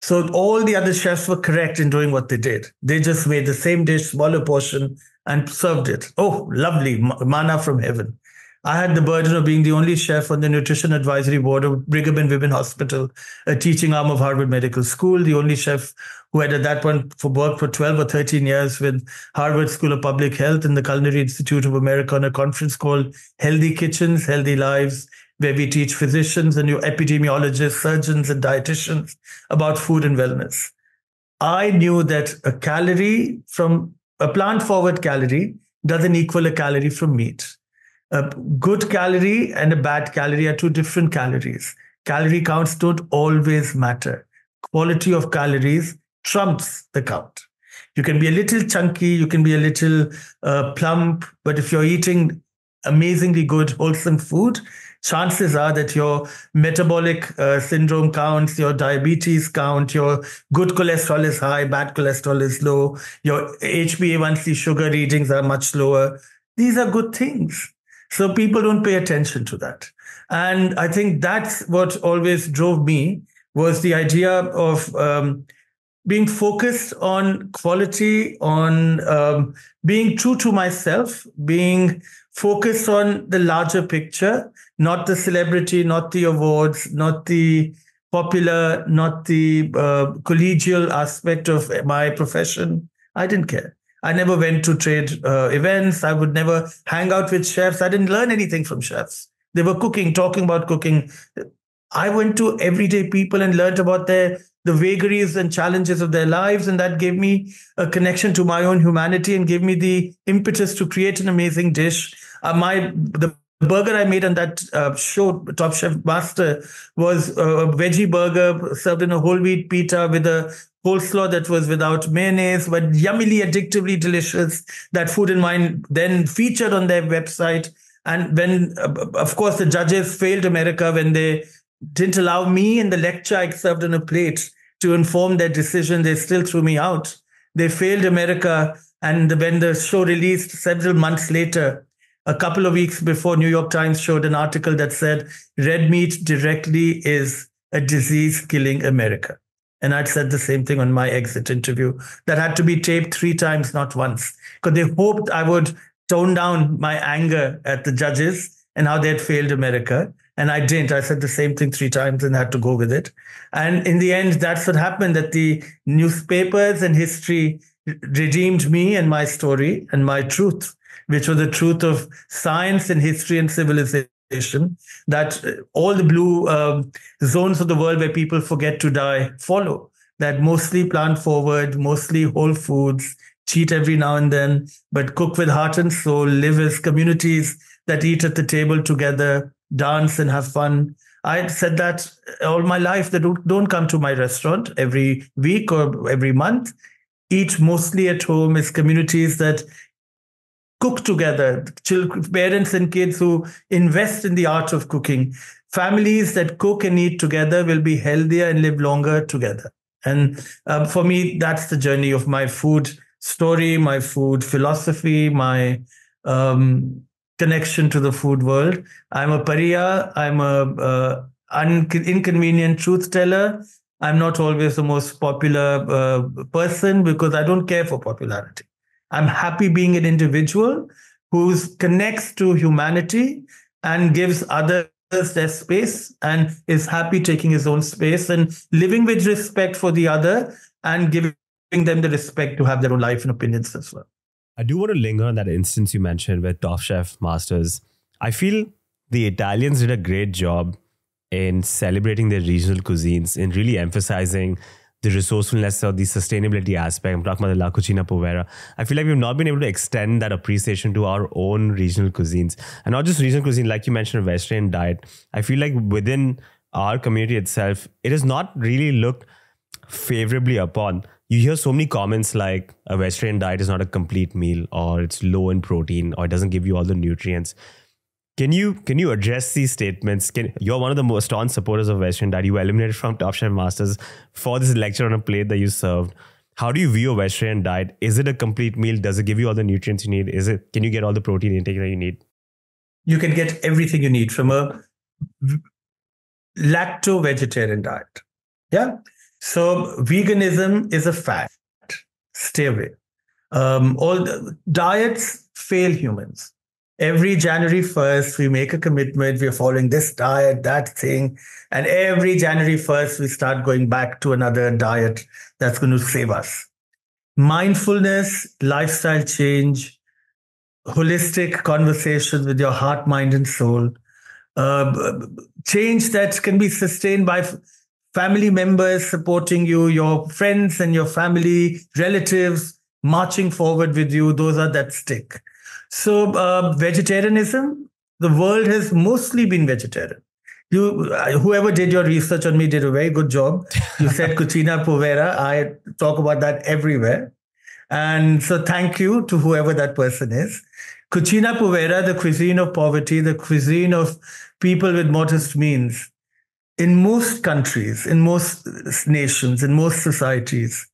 So all the other chefs were correct in doing what they did. They just made the same dish, smaller portion, and served it. Oh, lovely, manna from heaven. I had the burden of being the only chef on the Nutrition Advisory Board of Brigham and Women's Hospital, a teaching arm of Harvard Medical School, the only chef who had at that point worked for 12 or 13 years with Harvard School of Public Health and the Culinary Institute of America on a conference called Healthy Kitchens, Healthy Lives, where we teach physicians and epidemiologists, surgeons, and dietitians about food and wellness. I knew that a calorie from a plant-forward calorie doesn't equal a calorie from meat. A good calorie and a bad calorie are two different calories. Calorie counts don't always matter. Quality of calories trumps the count. You can be a little chunky, you can be a little plump, but if you're eating amazingly good, wholesome food, chances are that your metabolic syndrome counts, your diabetes count, your good cholesterol is high, bad cholesterol is low, your HbA1c sugar readings are much lower. These are good things. So people don't pay attention to that. And I think that's what always drove me, was the idea of being focused on quality, on being true to myself, being focused on the larger picture, not the celebrity, not the awards, not the popular, not the collegial aspect of my profession. I didn't care. I never went to trade events. I would never hang out with chefs. I didn't learn anything from chefs. They were cooking, talking about cooking. I went to everyday people and learned about the vagaries and challenges of their lives. And that gave me a connection to my own humanity and gave me the impetus to create an amazing dish. The burger I made on that show, Top Chef Master, was a veggie burger served in a whole wheat pita with a coleslaw that was without mayonnaise, but yummily, addictively delicious. That Food and Wine then featured on their website. And when, of course, the judges failed America when they didn't allow me in the lecture I served on a plate to inform their decision, they still threw me out. They failed America. And when the show released several months later, a couple of weeks before, New York Times showed an article that said, red meat directly is a disease killing America. And I'd said the same thing on my exit interview. That had to be taped 3 times, not once, because they hoped I would tone down my anger at the judges and how they had failed America. And I didn't. I said the same thing 3 times and had to go with it. And in the end, that's what happened, that the newspapers and history redeemed me and my story and my truth, which was the truth of science and history and civilization, that all the blue zones of the world where people forget to die follow, that mostly plant forward, mostly whole foods, cheat every now and then, but cook with heart and soul, live as communities that eat at the table together, dance and have fun. I said that all my life, that don't come to my restaurant every week or every month. Eat mostly at home, as communities that cook together, parents and kids who invest in the art of cooking. Families that cook and eat together will be healthier and live longer together. And for me, that's the journey of my food story, my food philosophy, my connection to the food world. I'm a pariah. I'm a inconvenient truth teller. I'm not always the most popular person because I don't care for popularity. I'm happy being an individual who connects to humanity and gives others their space and is happy taking his own space and living with respect for the other and giving them the respect to have their own life and opinions as well. I do want to linger on that instance you mentioned with Top Chef Masters. I feel the Italians did a great job in celebrating their regional cuisines, in really emphasizing the resourcefulness or the sustainability aspect. I'm talking about the La Cucina Povera. I feel like we've not been able to extend that appreciation to our own regional cuisines. And not just regional cuisine, like you mentioned, a vegetarian diet. I feel like within our community itself, it is not really looked favorably upon. You hear so many comments like a vegetarian diet is not a complete meal, or it's low in protein, or it doesn't give you all the nutrients. Can you address these statements? You're one of the most staunch supporters of vegetarian diet. You were eliminated from Top Chef Masters for this lecture on a plate that you served. How do you view a vegetarian diet? Is it a complete meal? Does it give you all the nutrients you need? Can you get all the protein intake that you need? You can get everything you need from a lacto-vegetarian diet. Yeah. So veganism is a fad. Stay away. All the diets fail humans. Every January 1st, we make a commitment. We're following this diet, that thing. And every January 1st, we start going back to another diet that's going to save us. Mindfulness, lifestyle change, holistic conversation with your heart, mind, and soul. Change that can be sustained by family members supporting you, your friends and your family, relatives marching forward with you. Those are that stick. So vegetarianism, the world has mostly been vegetarian. Whoever did your research on me did a very good job. You said Cucina Povera. I talk about that everywhere. And so thank you to whoever that person is. Cucina Povera, the cuisine of poverty, the cuisine of people with modest means. In most countries, in most nations, in most societies,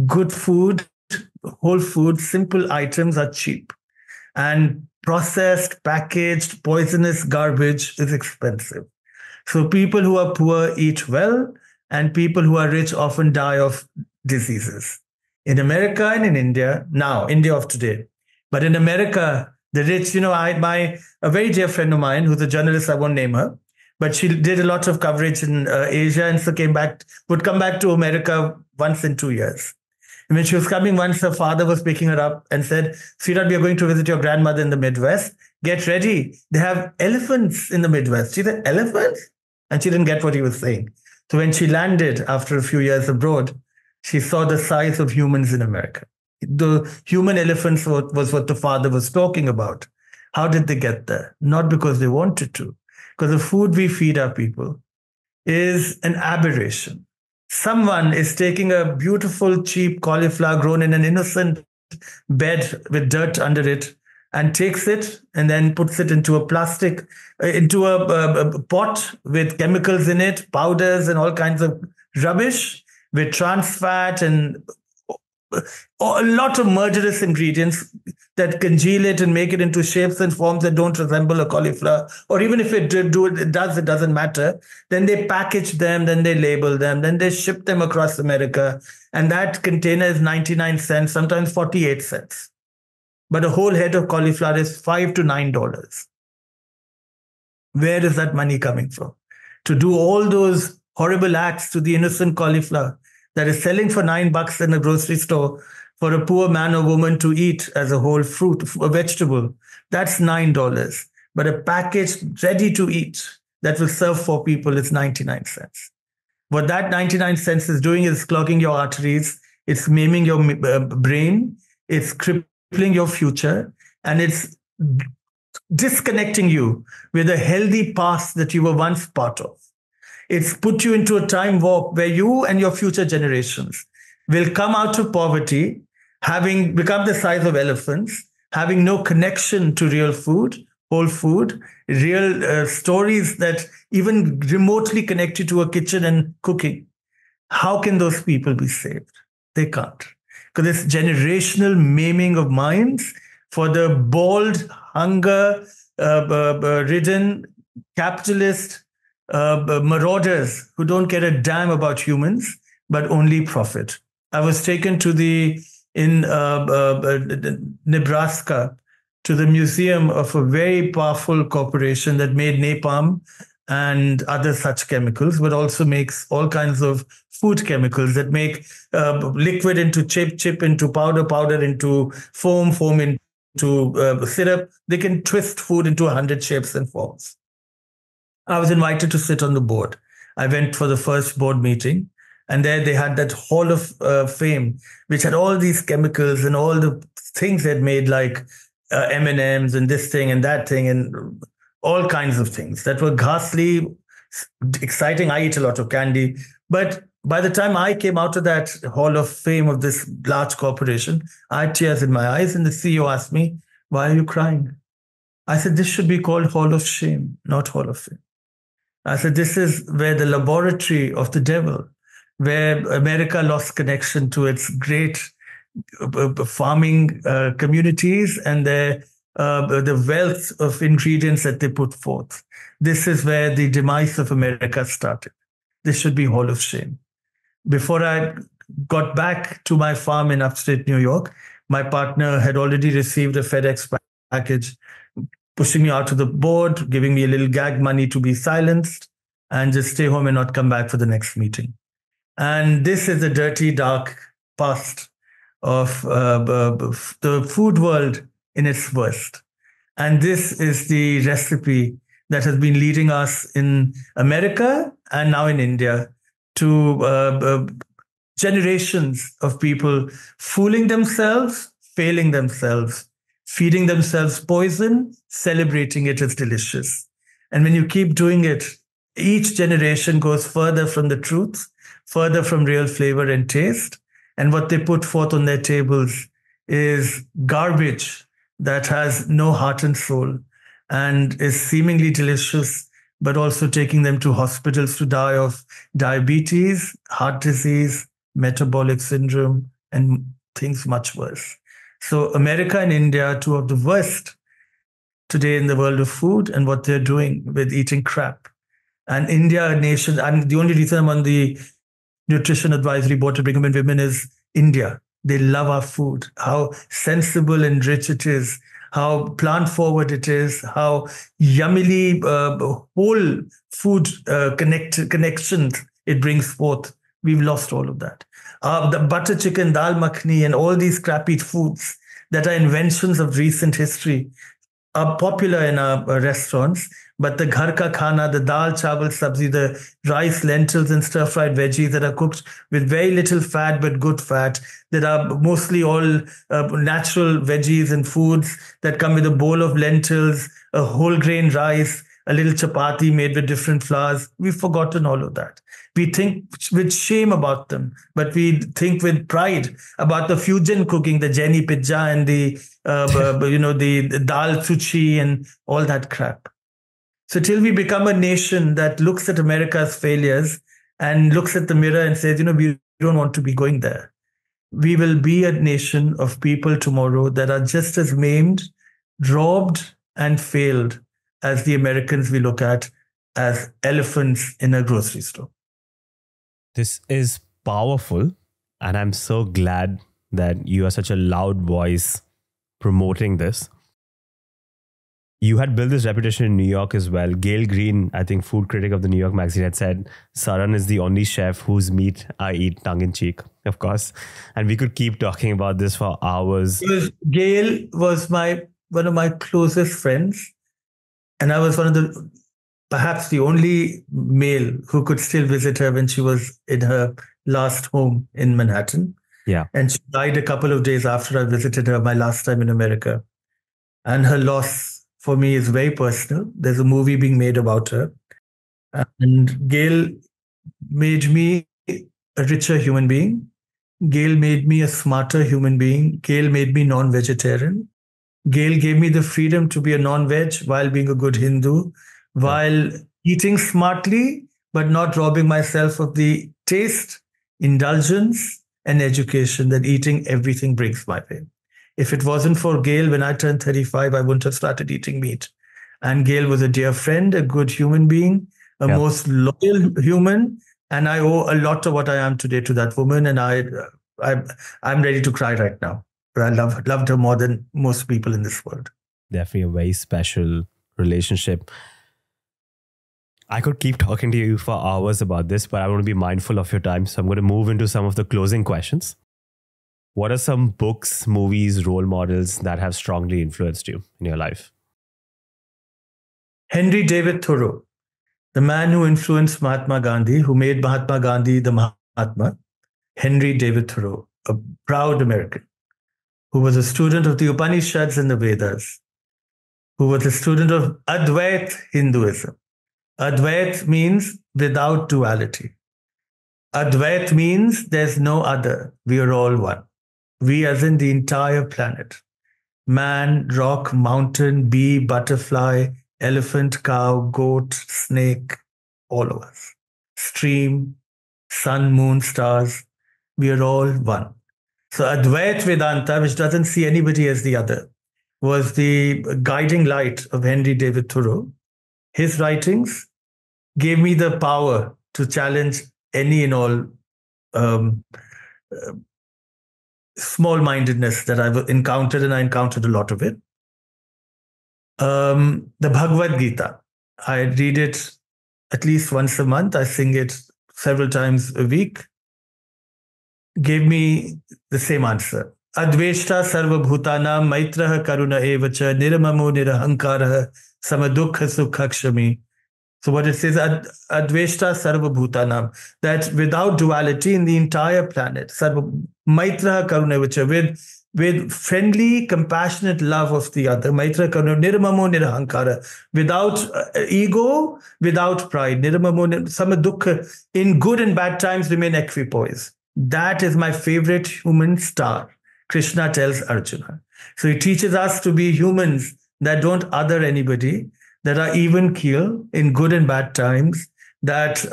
good food, whole food, simple items are cheap. And processed, packaged, poisonous garbage is expensive. So people who are poor eat well, and people who are rich often die of diseases. In America and in India, now, India of today. But in America, the rich, a very dear friend of mine who's a journalist, I won't name her, but she did a lot of coverage in Asia, and so would come back to America once in 2 years. And when she was coming once, her father was picking her up and said, "Sweetheart, we are going to visit your grandmother in the Midwest. Get ready. They have elephants in the Midwest." She said, "Elephants?" And she didn't get what he was saying. So when she landed after a few years abroad, she saw the size of humans in America. The human elephants was what the father was talking about. How did they get there? Not because they wanted to. Because the food we feed our people is an aberration. Someone is taking a beautiful, cheap cauliflower grown in an innocent bed with dirt under it and takes it and then puts it into a pot with chemicals in it, powders and all kinds of rubbish with trans fat and a lot of murderous ingredients that congeal it and make it into shapes and forms that don't resemble a cauliflower. Or even if it does, it doesn't matter. Then they package them, then they label them, then they ship them across America. And that container is 99 cents, sometimes 48 cents. But a whole head of cauliflower is $5 to $9. Where is that money coming from? To do all those horrible acts to the innocent cauliflower that is selling for $9 in a grocery store for a poor man or woman to eat as a whole fruit, a vegetable, that's $9. But a package ready to eat that will serve 4 people is 99 cents. What that 99 cents is doing is clogging your arteries, it's maiming your brain, it's crippling your future, and it's disconnecting you with a healthy past that you were once part of. It's put you into a time warp where you and your future generations will come out of poverty, having become the size of elephants, having no connection to real food, whole food, real stories that even remotely connect you to a kitchen and cooking. How can those people be saved? They can't. Because it's generational maiming of minds for the bald, hunger-ridden, capitalist marauders who don't care a damn about humans, but only profit. I was taken to in Nebraska, to the museum of a very powerful corporation that made napalm and other such chemicals, but also makes all kinds of food chemicals that make liquid into chip into powder, powder into foam into syrup. They can twist food into 100 shapes and forms. I was invited to sit on the board. I went for the first board meeting, and there they had that Hall of Fame, which had all these chemicals and all the things they'd made, like M&Ms and this thing and that thing and all kinds of things that were ghastly, exciting. I eat a lot of candy. But by the time I came out of that Hall of Fame of this large corporation, I had tears in my eyes, and the CEO asked me, "Why are you crying?" I said, "This should be called Hall of Shame, not Hall of Fame." I said, "This is where the laboratory of the devil, where America lost connection to its great farming communities and the wealth of ingredients that they put forth. This is where the demise of America started. This should be Hall of Shame." Before I got back to my farm in upstate New York, my partner had already received a FedEx package pushing me out to the board, giving me a little gag money to be silenced and just stay home and not come back for the next meeting. And this is the dirty, dark past of the food world in its worst. And this is the recipe that has been leading us in America and now in India to generations of people fooling themselves, failing themselves, feeding themselves poison, celebrating it as delicious. And when you keep doing it, each generation goes further from the truth, further from real flavor and taste. And what they put forth on their tables is garbage that has no heart and soul and is seemingly delicious, but also taking them to hospitals to die of diabetes, heart disease, metabolic syndrome, and things much worse. So America and India are two of the worst today in the world of food and what they're doing with eating crap. And India, a nation, and the only reason I'm on the Nutrition Advisory Board to Brigham and Women is India. They love our food, how sensible and rich it is, how plant forward it is, how yummily whole food connections it brings forth. We've lost all of that. The butter chicken, dal makhni, and all these crappy foods that are inventions of recent history are popular in our restaurants. But the ghar ka khana, the dal, chawal, sabzi, the rice, lentils, and stir-fried veggies that are cooked with very little fat but good fat, that are mostly all natural veggies and foods that come with a bowl of lentils, a whole grain rice, a little chapati made with different flours. We've forgotten all of that. We think with shame about them, but we think with pride about the fusion cooking, the Jenny pizza and the the dal suchi and all that crap. So till we become a nation that looks at America's failures and looks at the mirror and says, we don't want to be going there, we will be a nation of people tomorrow that are just as maimed, robbed, and failed as the Americans we look at as elephants in a grocery store. This is powerful, and I'm so glad that you are such a loud voice promoting this. You had built this reputation in New York as well. Gail Green, I think food critic of the New York Magazine, had said, Saran is the only chef whose meat I eat tongue-in-cheek, of course. And we could keep talking about this for hours. Gail was one of my closest friends. And I was perhaps the only male who could still visit her when she was in her last home in Manhattan. Yeah. And she died a couple of days after I visited her my last time in America. And her loss for me is very personal. There's a movie being made about her. And Gail made me a richer human being. Gail made me a smarter human being. Gail made me non-vegetarian. Gail gave me the freedom to be a non-veg while being a good Hindu, while eating smartly, but not robbing myself of the taste, indulgence, and education that eating everything brings my way. If it wasn't for Gail, when I turned 35, I wouldn't have started eating meat. And Gail was a dear friend, a good human being, a most loyal human. And I owe a lot of what I am today to that woman. And I'm ready to cry right now. But I loved her more than most people in this world. Definitely a very special relationship. I could keep talking to you for hours about this, but I want to be mindful of your time. So I'm going to move into some of the closing questions. What are some books, movies, role models that have strongly influenced you in your life? Henry David Thoreau, the man who influenced Mahatma Gandhi, who made Mahatma Gandhi the Mahatma. Henry David Thoreau, a proud American, who was a student of the Upanishads and the Vedas, who was a student of Advait Hinduism. Advait means without duality. Advait means there's no other. We are all one. We as in the entire planet. Man, rock, mountain, bee, butterfly, elephant, cow, goat, snake, all of us. Stream, sun, moon, stars. We are all one. So Advait Vedanta, which doesn't see anybody as the other, was the guiding light of Henry David Thoreau. His writings gave me the power to challenge any and all small-mindedness that I've encountered, and I encountered a lot of it. The Bhagavad Gita, I read it at least once a month. I sing it several times a week. Gave me the same answer. Adveshta sarva bhutana maitraha karuna evacha niramamo nirahankaraha samadukha sukha kshami. So what it says, Adveshta sarva bhutanam, that without duality in the entire planet, sarva maitraha karuna evacha, with friendly, compassionate love of the other, maitra karuna, niramamo nirahankara, without ego, without pride, niramamo samadukha, in good and bad times remain equipoise. That is my favorite human star, Krishna tells Arjuna. So he teaches us to be humans that don't other anybody, that are even keel in good and bad times, that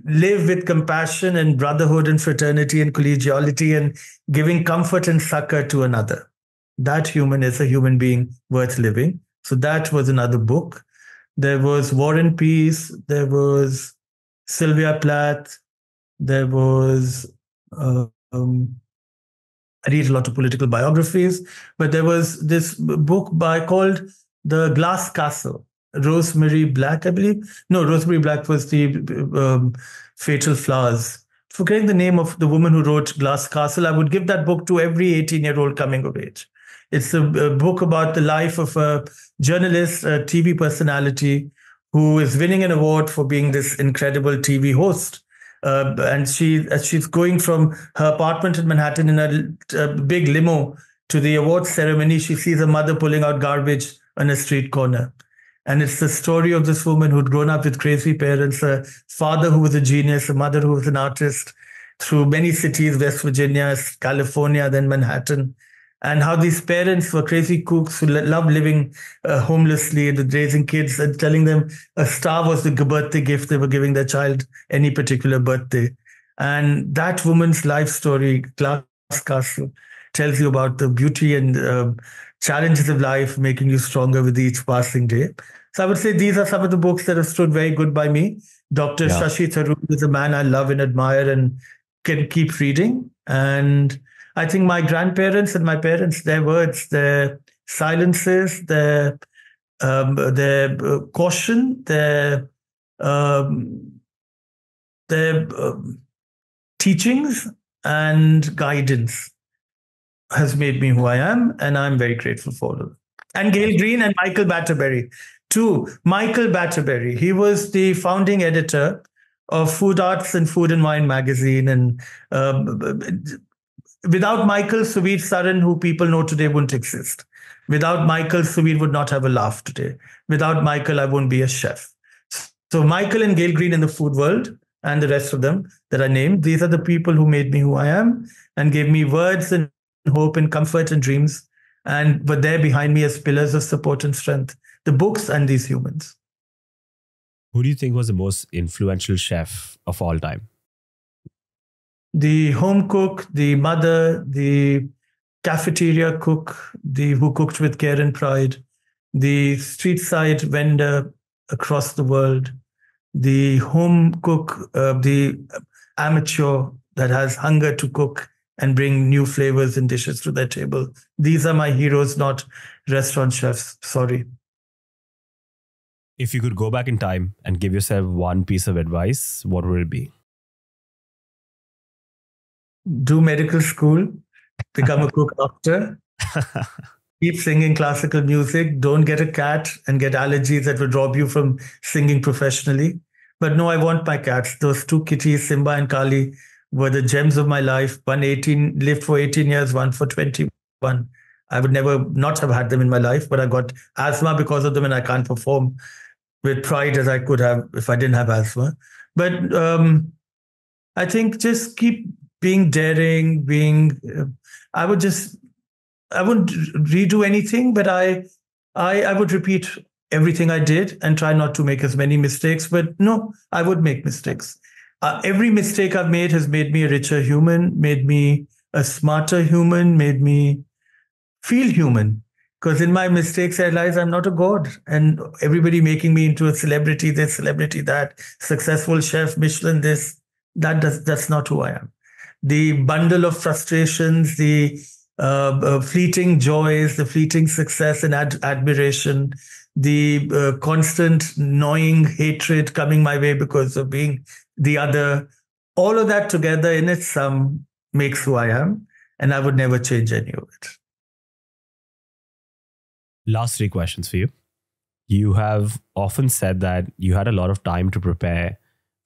live with compassion and brotherhood and fraternity and collegiality and giving comfort and succor to another. That human is a human being worth living. So that was another book. There was War and Peace. There was Sylvia Plath. There was, I read a lot of political biographies, but there was this book called The Glass Castle, Rosemary Black, I believe. No, Rosemary Black was the Fatal Flowers. Forgetting the name of the woman who wrote Glass Castle, I would give that book to every 18-year-old coming of age. It's a book about the life of a journalist, a TV personality who is winning an award for being this incredible TV host. And she's going from her apartment in Manhattan in a big limo to the awards ceremony. She sees her mother pulling out garbage on a street corner. And it's the story of this woman who'd grown up with crazy parents, a father who was a genius, a mother who was an artist, through many cities, West Virginia, California, then Manhattan, and how these parents were crazy cooks who loved living homelessly and raising kids and telling them a star was the birthday gift they were giving their child any particular birthday. And that woman's life story, Glass Castle, tells you about the beauty and challenges of life, making you stronger with each passing day. So I would say these are some of the books that have stood very good by me. Dr. Shashi Tharoor is a man I love and admire and can keep reading. And I think my grandparents and my parents, their words, their silences, their caution, their teachings and guidance has made me who I am, and I'm very grateful for them. And Gail Green and Michael Batterberry, too. Michael Batterberry, he was the founding editor of Food Arts and Food and Wine magazine, and without Michael, Suvir Saran, who people know today, wouldn't exist. Without Michael, Suvir would not have a laugh today. Without Michael, I wouldn't be a chef. So Michael and Gail Green in the food world, and the rest of them that I named, these are the people who made me who I am and gave me words and hope and comfort and dreams, and were there behind me as pillars of support and strength. The books and these humans. Who do you think was the most influential chef of all time? The home cook, the mother, the cafeteria cook, who cooked with care and pride, the street side vendor across the world, the home cook, the amateur that has hunger to cook and bring new flavors and dishes to their table. These are my heroes, not restaurant chefs. Sorry. If you could go back in time and give yourself one piece of advice, what would it be? Do medical school, become a cook doctor, keep singing classical music, don't get a cat and get allergies that would rob you from singing professionally. But no, I want my cats. Those two kitties, Simba and Kali, were the gems of my life. One lived for 18 years, one for 21. I would never not have had them in my life, but I got asthma because of them and I can't perform with pride as I could have if I didn't have asthma. But I think just keep being daring, I wouldn't redo anything, but I would repeat everything I did and try not to make as many mistakes. But no, I would make mistakes. Every mistake I've made has made me a richer human, made me a smarter human, made me feel human. Because in my mistakes, I realize I'm not a god. And everybody making me into a celebrity, this, celebrity, that, successful chef, Michelin, this, that's not who I am. The bundle of frustrations, the fleeting joys, the fleeting success and admiration, the constant gnawing hatred coming my way because of being the other, all of that together in its sum makes who I am. And I would never change any of it. Last 3 questions for you. You have often said that you had a lot of time to prepare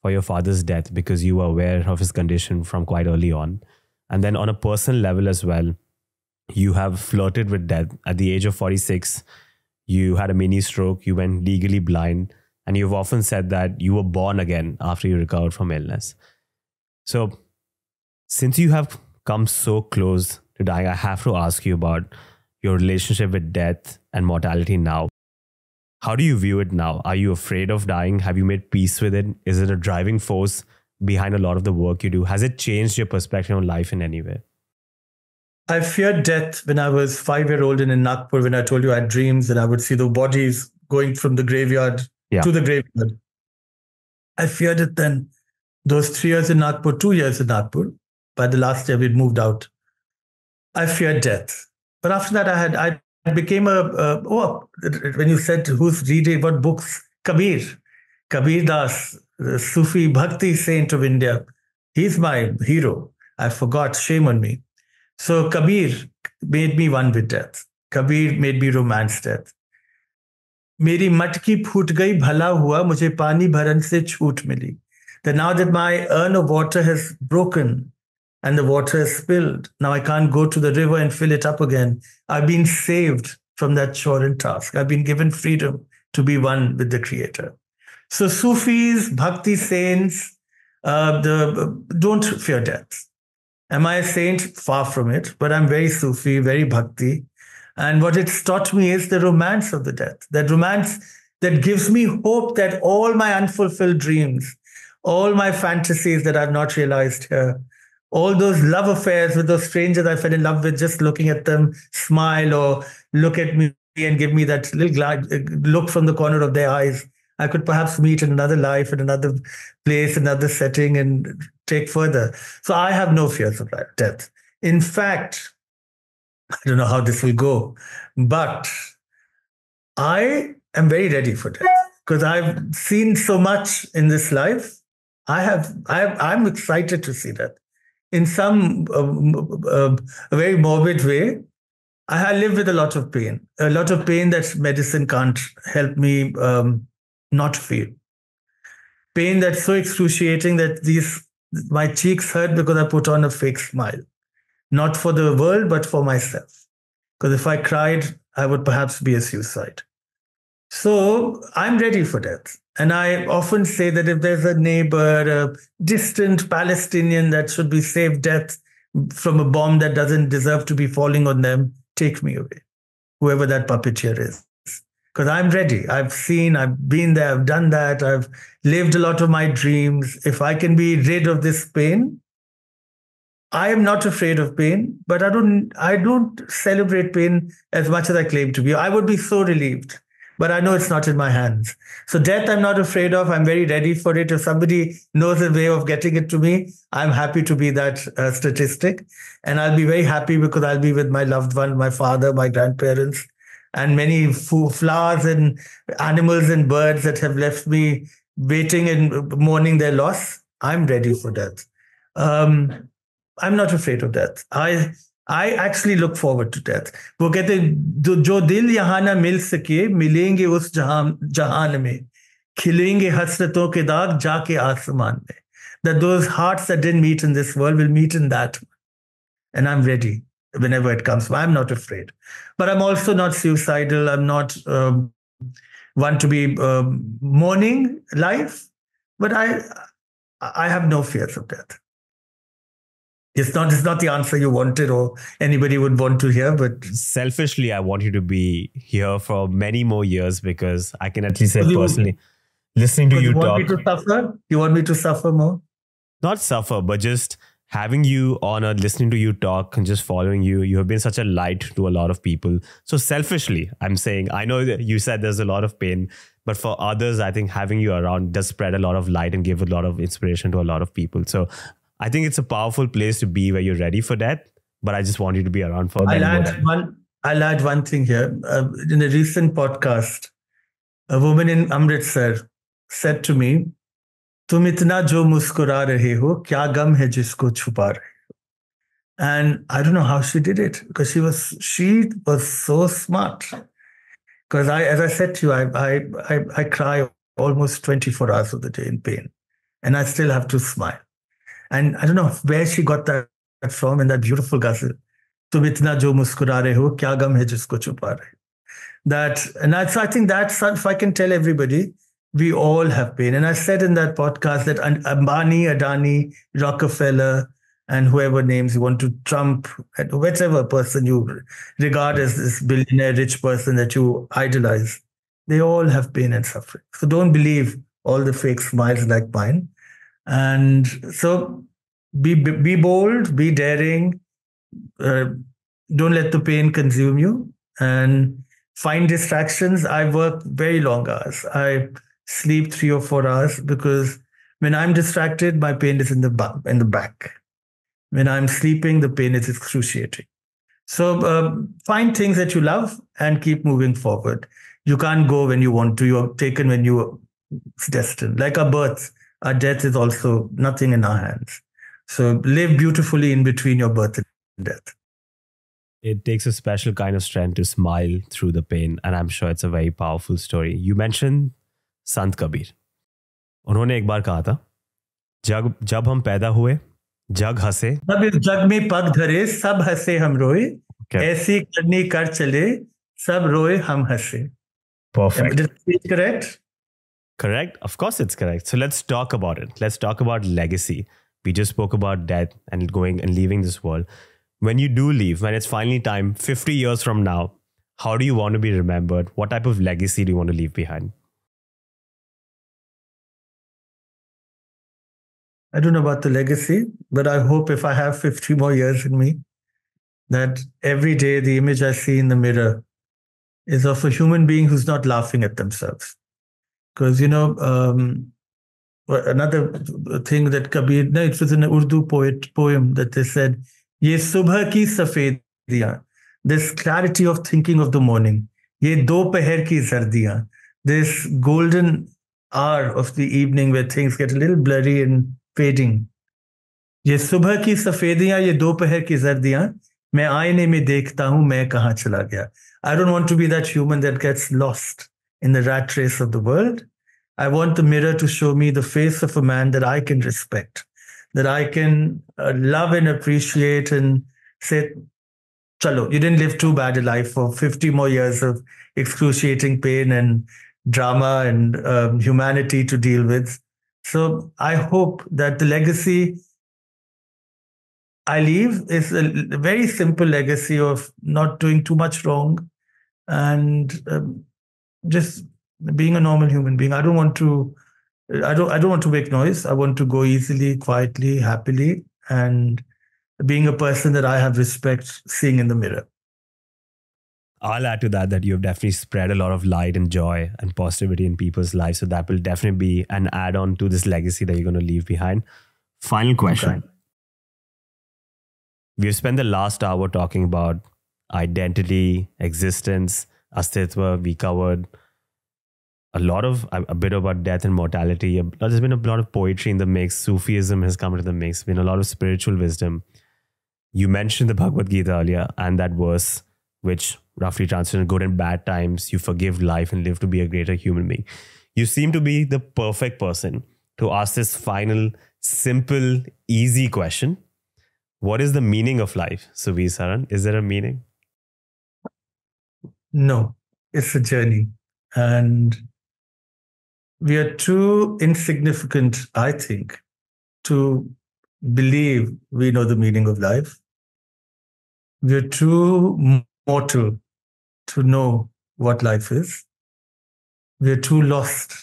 for your father's death because you were aware of his condition from quite early on. And then on a personal level as well, you have flirted with death. At the age of 46, you had a mini stroke, you went legally blind, and you've often said that you were born again after you recovered from illness. So since you have come so close to dying, I have to ask you about your relationship with death and mortality now. How do you view it now? Are you afraid of dying? Have you made peace with it? Is it a driving force behind a lot of the work you do? Has it changed your perspective on life in any way? I feared death when I was 5-year-old in Nagpur, when I told you I had dreams that I would see the bodies going from the graveyard to the graveyard. I feared it then. Those 3 years in Nagpur, 2 years in Nagpur, by the last year we'd moved out. I feared death. But after that, I became when you said who's reading, what books? Kabir Das, the Sufi Bhakti saint of India. He's my hero. I forgot, shame on me. So Kabir made me one with death. Kabir made me romance death. मेरी मटकी फूट गई भला हुआ मुझे पानी भरन से छूट मिली. That now that my urn of water has broken and the water is spilled, now I can't go to the river and fill it up again. I've been saved from that chore and task. I've been given freedom to be one with the Creator. So Sufis, Bhakti saints, don't fear death. Am I a saint? Far from it. But I'm very Sufi, very Bhakti. And what it's taught me is the romance of the death. That romance that gives me hope that all my unfulfilled dreams, all my fantasies that I've not realized here, all those love affairs with those strangers I fell in love with, just looking at them smile or look at me and give me that little look from the corner of their eyes, I could perhaps meet in another life, in another place, another setting, and take further. So I have no fears of death. In fact, I don't know how this will go, but I am very ready for death because I've seen so much in this life. I'm excited to see that. In some a very morbid way, I live with a lot of pain that medicine can't help me not feel. Pain that's so excruciating that my cheeks hurt because I put on a fake smile. Not for the world, but for myself. Because if I cried, I would perhaps be a suicide. So I'm ready for death. And I often say that if there's a neighbor, a distant Palestinian that should be saved death from a bomb that doesn't deserve to be falling on them, take me away, whoever that puppeteer is. Because I'm ready. I've been there, I've done that. I've lived a lot of my dreams. If I can be rid of this pain, I am not afraid of pain, but I don't celebrate pain as much as I claim to be. I would be so relieved, but I know it's not in my hands. So death, I'm not afraid of. I'm very ready for it. If somebody knows a way of getting it to me, I'm happy to be that statistic. And I'll be very happy because I'll be with my loved one, my father, my grandparents. and many flowers and animals and birds that have left me waiting and mourning their loss. I'm ready for death. I'm not afraid of death. I actually look forward to death. वो कहते हैं जो दिल यहाँ ना मिल सके मिलेंगे उस जहान में खिलेंगे हसरतों के दाग जाके आसमान में. That those hearts that didn't meet in this world will meet in that. And I'm ready whenever it comes. I'm not afraid. But I'm also not suicidal. I'm not one to be mourning life. But I have no fears of death. It's not the answer you wanted or anybody would want to hear, but selfishly, I want you to be here for many more years because I can at least say personally, listening to you talk. You want me to suffer? You want me to suffer more? Not suffer, but just having you on or listening to you talk and just following you. You have been such a light to a lot of people. So selfishly, I'm saying, I know that you said there's a lot of pain, but for others, I think having you around does spread a lot of light and give a lot of inspiration to a lot of people. So I think it's a powerful place to be where you're ready for that. But I just want you to be around for that. I'll add one thing here. In a recent podcast, a woman in Amritsar said to me, "तुम इतना जो मुस्कुरा रहे हो, क्या गम है जिसको छुपा रहे हो?" And I don't know how she did it because she was so smart. Because as I said to you, I cry almost 24 hours of the day in pain, and I still have to smile. And I don't know where she got that from in that beautiful ghazal. "तुम इतना जो मुस्कुरा रहे हो, क्या गम है जिसको छुपा रहे हो?" So I think that's, if I can tell everybody, we all have pain. And I said in that podcast that Ambani, Adani, Rockefeller, and whoever names you want to, Trump, whatever person you regard as this billionaire rich person that you idolize, they all have pain and suffering. So don't believe all the fake smiles like mine. And so be bold, be daring. Don't let the pain consume you, and find distractions. I work very long hours. I sleep 3 or 4 hours because when I'm distracted, my pain is in the back. When I'm sleeping, the pain is excruciating. So find things that you love and keep moving forward. You can't go when you want to. You're taken when you're destined. Like our birth, our death is also nothing in our hands. So live beautifully in between your birth and death. It takes a special kind of strength to smile through the pain. And I'm sure it's a very powerful story. You mentioned Sant Kabir. उन्होंने एक बार कहा था, जब हम पैदा हुए, जग हंसे, तब इस जग में पग धरे, सब हंसे हम रोए, ऐसी करनी कर चले, सब रोए हम हंसे. Perfect. Is it correct? Correct. Of course it's correct. So let's talk about it. Let's talk about legacy. We just spoke about death and going and leaving this world. When you do leave, when it's finally time, 50 years from now, how do you want to be remembered? What type of legacy do you want to leave behind? I don't know about the legacy, but I hope if I have 50 more years in me, that every day the image I see in the mirror is of a human being who's not laughing at themselves. Because, another thing that Kabir, no, it was an Urdu poem that they said, "Ye subha ki safediyan," this clarity of thinking of the morning. "Ye dopahar ki zardiyan," this golden hour of the evening where things get a little blurry and fading. "Ye subha ki safediyan, ye dopahar ki zardiyan, मैं आईने में देखता हूं मैं कहां चला गया." I don't want to be that human that gets lost in the rat race of the world. I want the mirror to show me the face of a man that I can respect, that I can love and appreciate and say, "Chalo, you didn't live too bad a life for 50 more years of excruciating pain and drama and humanity to deal with." So I hope that the legacy I leave is a very simple legacy of not doing too much wrong and just being a normal human being. I don't want to make noise. I want to go easily, quietly, happily, and being a person that I have respect seeing in the mirror. I'll add to that you have definitely spread a lot of light and joy and positivity in people's lives. So that will definitely be an add-on to this legacy that you're going to leave behind. Final question. Okay. We've spent the last hour talking about identity, existence, Astitva, we covered a bit about death and mortality. There's been a lot of poetry in the mix. Sufism has come into the mix. Been a lot of spiritual wisdom. You mentioned the Bhagavad Gita earlier, and that verse, which roughly translates in good and bad times, you forgive life and live to be a greater human being. You seem to be the perfect person to ask this final, simple, easy question. What is the meaning of life, Suvir Saran? Is there a meaning? No, it's a journey. And we are too insignificant, I think, to believe we know the meaning of life. We are too mortal to know what life is. We are too lost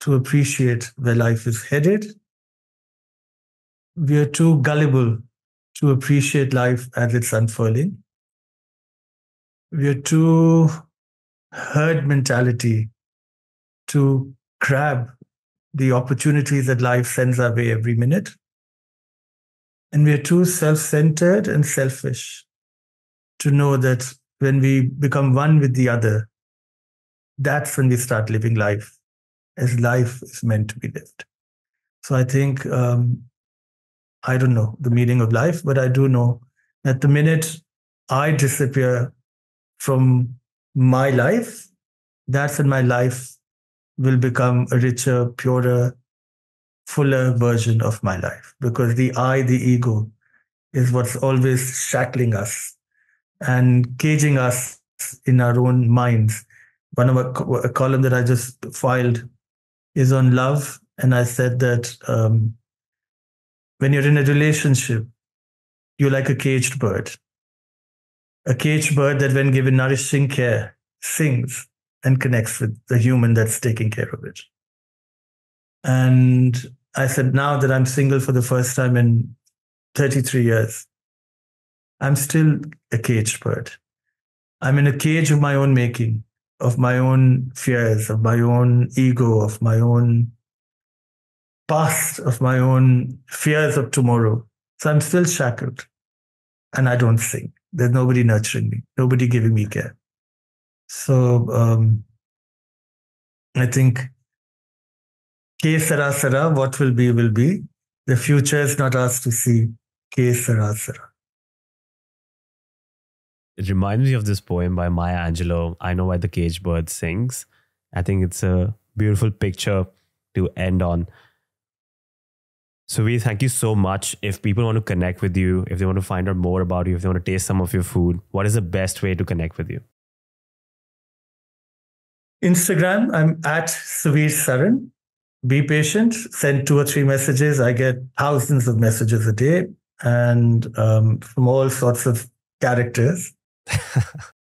to appreciate where life is headed. We are too gullible to appreciate life as it's unfurling. We are too herd mentality to grab the opportunities that life sends our way every minute. And we are too self-centered and selfish to know that when we become one with the other, that's when we start living life as life is meant to be lived. So I think, I don't know the meaning of life, but I do know that the minute I disappear from my life, that's when my life will become a richer, purer, fuller version of my life. Because the I, the ego, is what's always shackling us and caging us in our own minds. One of a column that I just filed is on love. And I said that when you're in a relationship, you're like a caged bird. A caged bird that when given nourishing care, sings and connects with the human that's taking care of it. And I said, now that I'm single for the first time in 33 years, I'm still a caged bird. I'm in a cage of my own making, of my own fears, of my own ego, of my own past, of my own fears of tomorrow. So I'm still shackled and I don't sing. There's nobody nurturing me, nobody giving me care. So I think, Ke sara sara, what will be, will be. The future is not ours to see. Ke sara sara. It reminds me of this poem by Maya Angelou, I Know Why the Caged Bird Sings. I think it's a beautiful picture to end on. Suvir, thank you so much. If people want to connect with you, if they want to find out more about you, if they want to taste some of your food, what is the best way to connect with you? Instagram, I'm at Suvir Saran. Be patient, send 2 or 3 messages. I get thousands of messages a day and from all sorts of characters.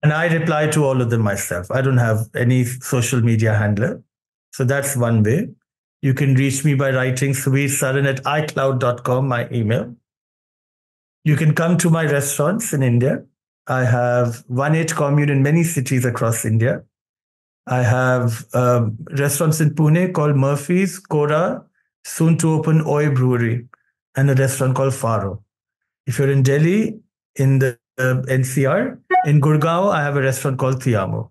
And I reply to all of them myself. I don't have any social media handler. So that's one way. You can reach me by writing Suvir Saran at icloud.com, my email. You can come to my restaurants in India. I have 1-8 commune in many cities across India. I have restaurants in Pune called Murphy's, Kora, soon to open Oi Brewery, and a restaurant called Faro. If you're in Delhi, in the NCR, in Gurgaon, I have a restaurant called Tiamo.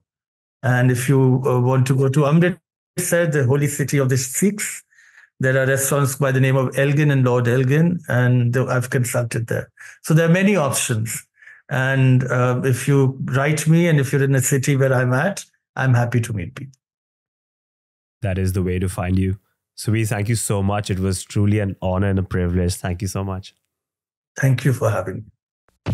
And if you want to go to Amritsar, the holy city of the Sikhs, there are restaurants by the name of Elgin and Lord Elgin, and I've consulted there. So there are many options. And if you write me and if you're in a city where I'm at, I'm happy to meet people. That is the way to find you. Suvir, thank you so much. It was truly an honor and a privilege. Thank you so much. Thank you for having me.